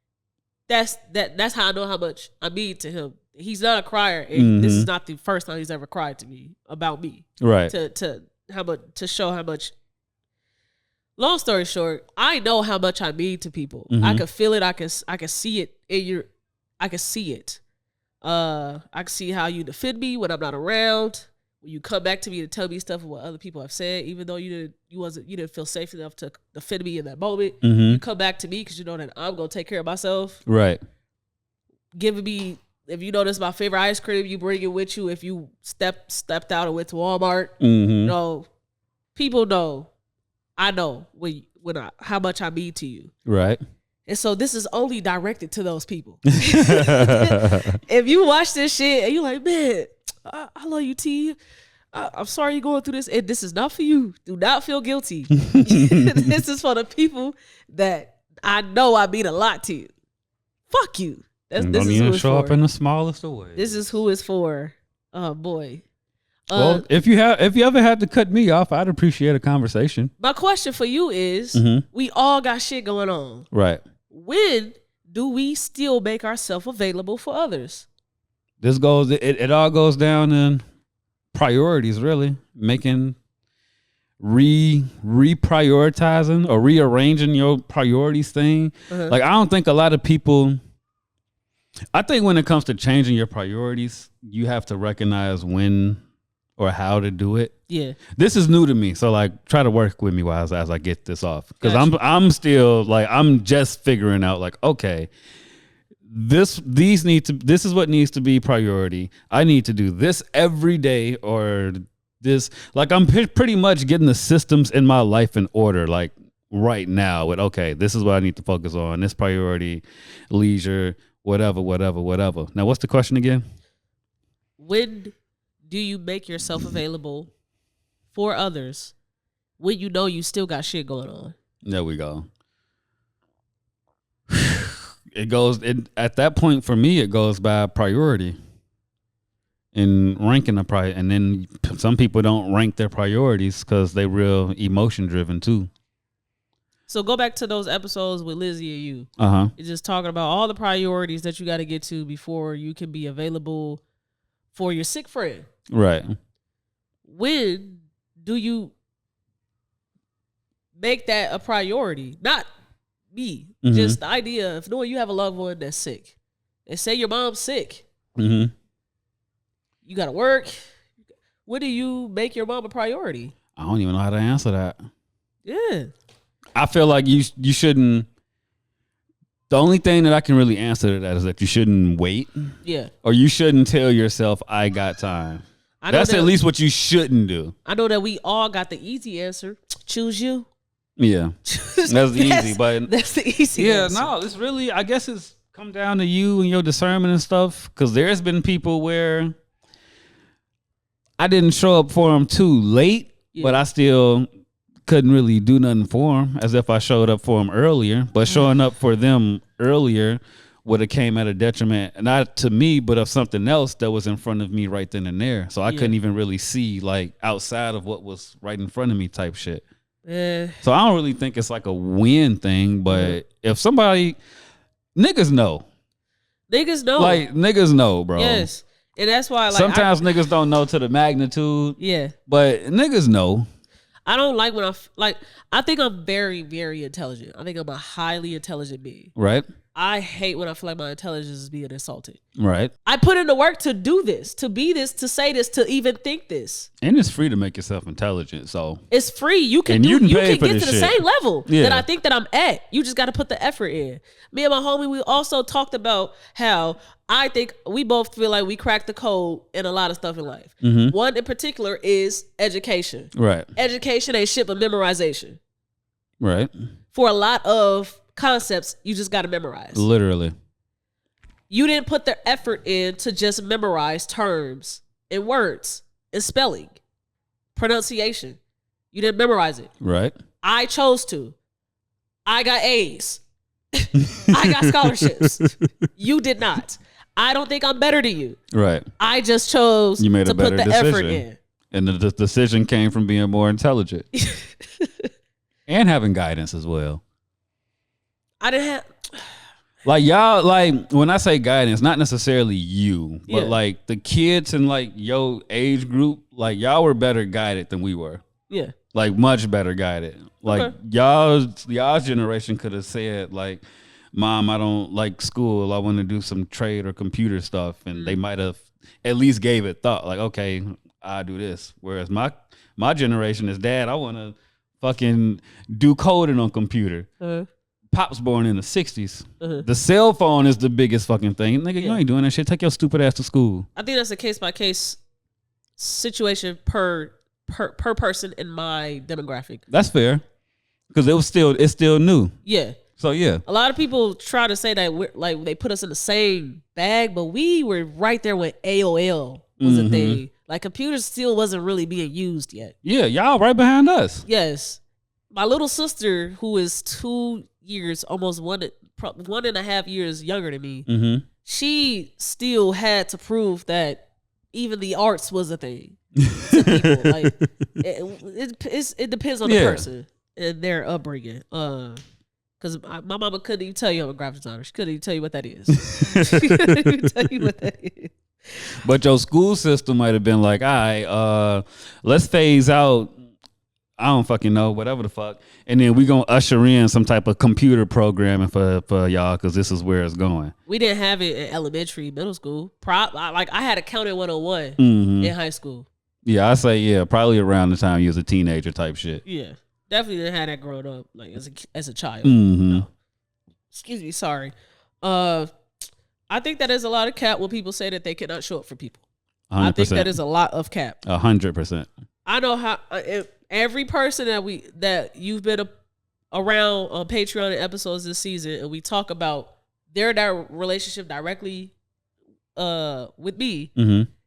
that's how I know how much I mean to him. He's not a crier, and this is not the first time he's ever cried to me about me. Right. To show how much. Long story short, I know how much I mean to people. Mm-hmm. I can feel it. I can see it in your. I can see it. I can see how you defend me when I'm not around. When you come back to me to tell me stuff of what other people have said, even though you didn't feel safe enough to defend me in that moment. Mm-hmm. You come back to me because you know that I'm gonna take care of myself. Right. Giving me, if you know this is my favorite ice cream, you bring it with you. If you stepped out and went to Walmart, Mm-hmm. people know I know how much I mean to you. Right. And so this is only directed to those people. If you watch this shit and you're like, man, I love you, T. I'm sorry you're going through this. And this is not for you. Do not feel guilty. This is for the people that I know I mean a lot to you. Fuck you. This don't is even who it's show for. up in the smallest of ways. This is who it's for. Oh boy. Well, if you ever had to cut me off, I'd appreciate a conversation. My question for you is, we all got shit going on. Right. When do we still make ourselves available for others? It all goes down in priorities, really. Making reprioritizing or rearranging your priorities thing. Like, I don't think a lot of people, I think when it comes to changing your priorities, you have to recognize when or how to do it. Yeah. This is new to me. So like try to work with me as I get this off. Because I'm still like, I'm just figuring out like, okay, this is what needs to be priority. I need to do this every day, or this, like I'm pretty much getting the systems in my life in order, like right now with, okay, this is what I need to focus on, this priority, leisure, whatever. Now, what's the question again? When do you make yourself available for others when you know you still got shit going on? There we go. At that point for me, it goes by priority and ranking the priority. And then some people don't rank their priorities because they real emotion driven too. So go back to those episodes with Lizzie and you. You're just talking about all the priorities that you got to get to before you can be available for your sick friend. Right. When do you make that a priority? Not me. Just the idea of knowing you have a loved one that's sick. And say your mom's sick. You got to work. When do you make your mom a priority? I don't even know how to answer that. Yeah. I feel like you shouldn't. The only thing that I can really answer to that is that you shouldn't wait. Yeah. Or you shouldn't tell yourself, I got time. That's at least what you shouldn't do. I know that we all got the easy answer. Choose you. Yeah. That's easy, but that's the easy answer. Yeah, no, it's really, I guess it's come down to you and your discernment and stuff. Because there's been people where I didn't show up for them too late, but I still couldn't really do nothing for them as if I showed up for them earlier. But showing up for them earlier would have came at a detriment, not to me, but of something else that was in front of me right then and there. So I couldn't even really see like outside of what was right in front of me type shit. So I don't really think it's like a win thing, but if somebody, niggas know. Like niggas know, bro. Yes. And that's why like sometimes niggas don't know to the magnitude. Yeah. But niggas know. I don't like when I think I'm very, very intelligent. I think I'm a highly intelligent being. Right. I hate when I feel like my intelligence is being insulted. Right. I put in the work to do this, to be this, to say this, to even think this. And it's free to make yourself intelligent, so. It's free. You can get to the same level that I think that I'm at. You just got to put the effort in. Me and my homie, we also talked about how I think we both feel like we cracked the code in a lot of stuff in life. One in particular is education. Right. Education ain't shit but memorization. Right. For a lot of concepts, you just got to memorize. Literally. You didn't put the effort in to just memorize terms and words and spelling, pronunciation. You didn't memorize it. Right. I chose to. I got A's. I got scholarships. You did not. I don't think I'm better than you. Right. I just chose to put the effort in. And the decision came from being more intelligent. And having guidance as well. I didn't have like y'all, like when I say guidance, not necessarily you, but like the kids in like your age group, like y'all were better guided than we were. Yeah. Like much better guided. Like y'all's generation could have said like, Mom, I don't like school. I want to do some trade or computer stuff. And they might have at least gave it thought like, okay, I'll do this. Whereas my generation is, Dad, I want to fucking do coding on computer. Pop's born in the 60s. The cell phone is the biggest fucking thing. Nigga, you ain't doing that shit. Take your stupid ass to school. I think that's a case-by-case situation per person in my demographic. That's fair. because it's still new. Yeah. So yeah, a lot of people try to say that we're like they put us in the same bag, but we were right there when AOL was a thing. Like computers still wasn't really being used yet. Yeah, y'all right behind us. Yes, my little sister, who is 2 years, almost 1.5 years younger than me, she still had to prove that even the arts was a thing to people. Like it depends on the person and their upbringing. Because my mama couldn't even tell you I'm a graphic designer. She couldn't even tell you what that is. She couldn't even tell you what that is. But your school system might have been like, all right, let's phase out, I don't fucking know, whatever the fuck. And then we going to usher in some type of computer programming for y'all because this is where it's going. We didn't have it in elementary, middle school. I had accounting 101 in high school. Yeah, I say, probably around the time you was a teenager type shit. Yeah. Definitely didn't have that growing up, like as a child. No. Excuse me, sorry. I think that is a lot of cap when people say that they cannot show up for people. 100%. I think that is a lot of cap. 100%. I know how every person that you've been around on Patreon episodes this season, and we talk about their relationship directly with me,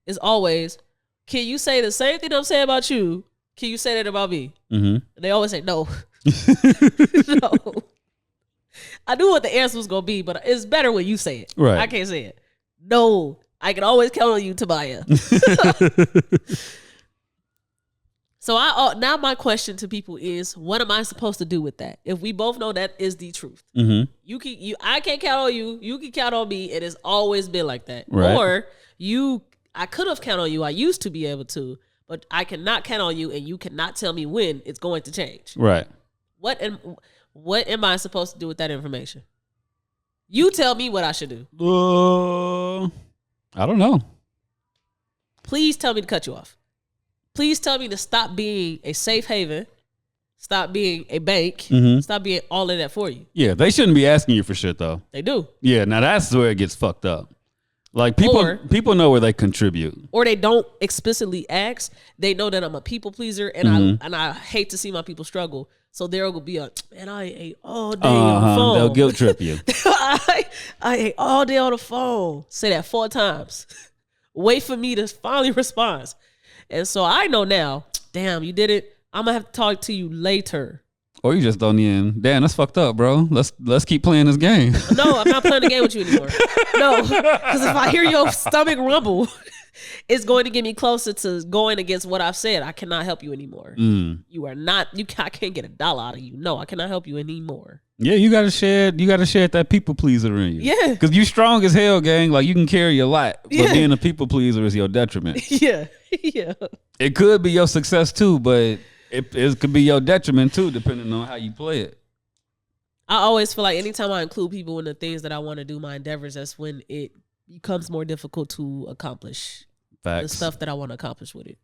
is always, can you say the same thing I'm saying about you? Can you say that about me? And they always say no. No. I knew what the answer was gonna be, but it's better when you say it. Right. I can't say it. No, I can always count on you, Tobiah. So now my question to people is, what am I supposed to do with that? If we both know that is the truth, I can't count on you. You can count on me. It has always been like that. Right. Or I could have counted on you. I used to be able to. But I cannot count on you, and you cannot tell me when it's going to change. Right. What am I supposed to do with that information? You tell me what I should do. I don't know. Please tell me to cut you off. Please tell me to stop being a safe haven, stop being a bank, stop being all of that for you. Yeah, they shouldn't be asking you for shit, though. They do. Yeah, now that's where it gets fucked up. Like people know where they contribute, or they don't explicitly ask. They know that I'm a people pleaser, and I hate to see my people struggle. So there will be man, I ate all day on the phone. They'll guilt trip you. I ate all day on the phone. Say that 4 times. Wait for me to finally respond. And so I know now. Damn, you did it. I'm gonna have to talk to you later. Or you just don't even. Damn, that's fucked up, bro. Let's keep playing this game. No, I'm not playing the game with you anymore. No, because if I hear your stomach rumble, it's going to get me closer to going against what I've said. I cannot help you anymore. You are not. I can't get $1 out of you. No, I cannot help you anymore. Yeah, you gotta share that people pleaser in you. Yeah, because you strong as hell, gang. Like you can carry a lot, but being a people pleaser is your detriment. Yeah. It could be your success too, but it could be your detriment too, depending on how you play it. I always feel like anytime I include people in the things that I want to do, my endeavors, that's when it becomes more difficult to accomplish the stuff that I want to accomplish with it.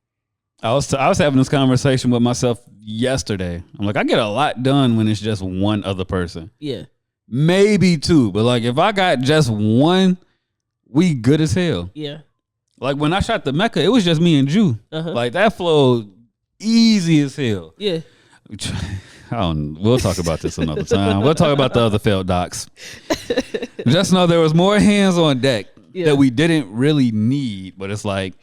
I was having this conversation with myself yesterday. I'm like, I get a lot done when it's just one other person. Yeah. Maybe 2, but like if I got just one, we good as hell. Yeah. Like when I shot the Mecca, it was just me and Jew. Like that flowed easy as hell. Yeah. We'll talk about this another time. We'll talk about the other failed docs. Just know there was more hands on deck that we didn't really need, but it's like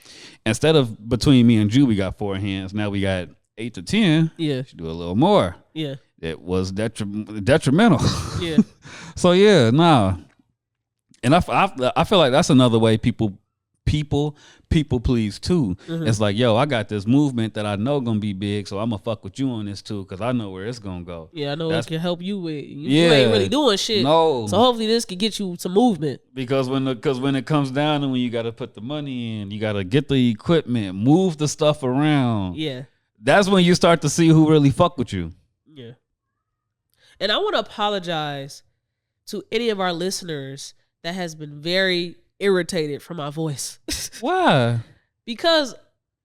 instead of between me and Jew, we got 4 hands. Now we got 8 to 10. Yeah, should do a little more. Yeah, it was detrimental. Yeah. So yeah, nah. And I feel like that's another way people please too. It's like, yo, I got this movement that I know gonna be big, so I'm gonna fuck with you on this too, because I know where it's gonna go. Yeah, I know it can help you with. You ain't really doing shit. No. So hopefully this can get you some movement. Because when it comes down and when you gotta put the money in, you gotta get the equipment, move the stuff around. Yeah. That's when you start to see who really fuck with you. Yeah. And I want to apologize to any of our listeners that has been very irritated from my voice. Why? Because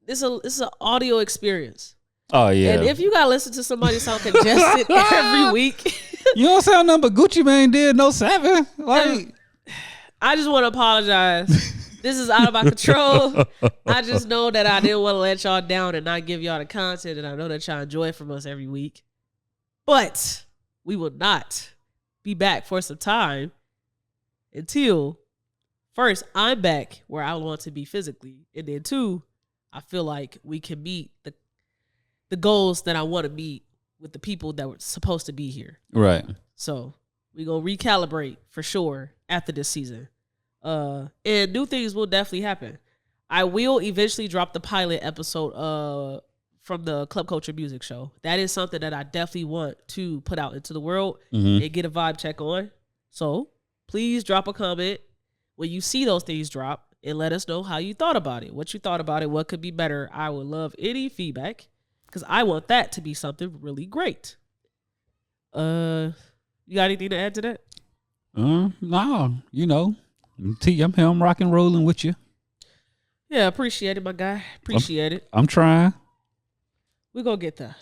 this is an audio experience. Oh yeah. And if you gotta listen to somebody sound congested every week, you don't sound nothing but Gucci Mane did no 7. Like, I just want to apologize. This is out of my control. I just know that I didn't want to let y'all down and not give y'all the content that I know that y'all enjoy from us every week. But we will not be back for some time until, first, I'm back where I want to be physically. And then two, I feel like we can meet the goals that I want to meet with the people that were supposed to be here. Right. So we're going to recalibrate for sure after this season. And new things will definitely happen. I will eventually drop the pilot episode from the Club Culture Music Show. That is something that I definitely want to put out into the world and get a vibe check on. So please drop a comment when you see those things drop and let us know how you thought about it, what you thought about it, what could be better. I would love any feedback because I want that to be something really great. You got anything to add to that? No, you know, T, I'm here, I'm rock and rolling with you. Yeah, appreciate it, my guy. Appreciate it. I'm trying. We're going to get there.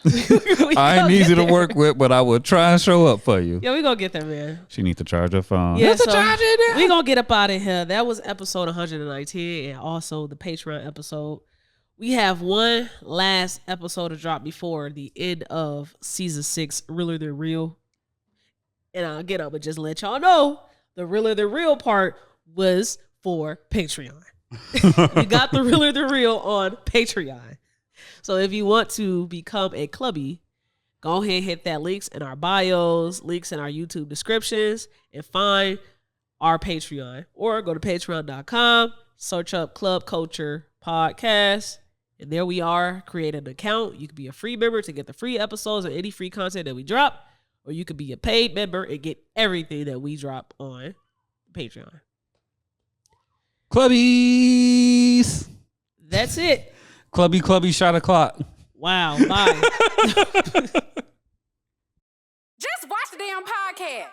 I ain't easy to work with, but I will try and show up for you. Yeah, we're going to get there, man. She needs to charge her phone. Yeah, so we're going to get up out of here. That was episode 119 and also the Patreon episode. We have one last episode to drop before the end of season 6, Realer Than Real. And again, I'm going to just let y'all know the Realer Than Real part was for Patreon. We got the Realer Than Real on Patreon. So if you want to become a clubby, go ahead and hit that links in our bios, links in our YouTube descriptions, and find our Patreon. Or go to patreon.com, search up Club Culture Podcast, and there we are. Create an account. You can be a free member to get the free episodes or any free content that we drop, or you could be a paid member and get everything that we drop on Patreon. Clubbies. That's it. Clubby, shot o'clock. Wow, bye. Just watch the damn podcast.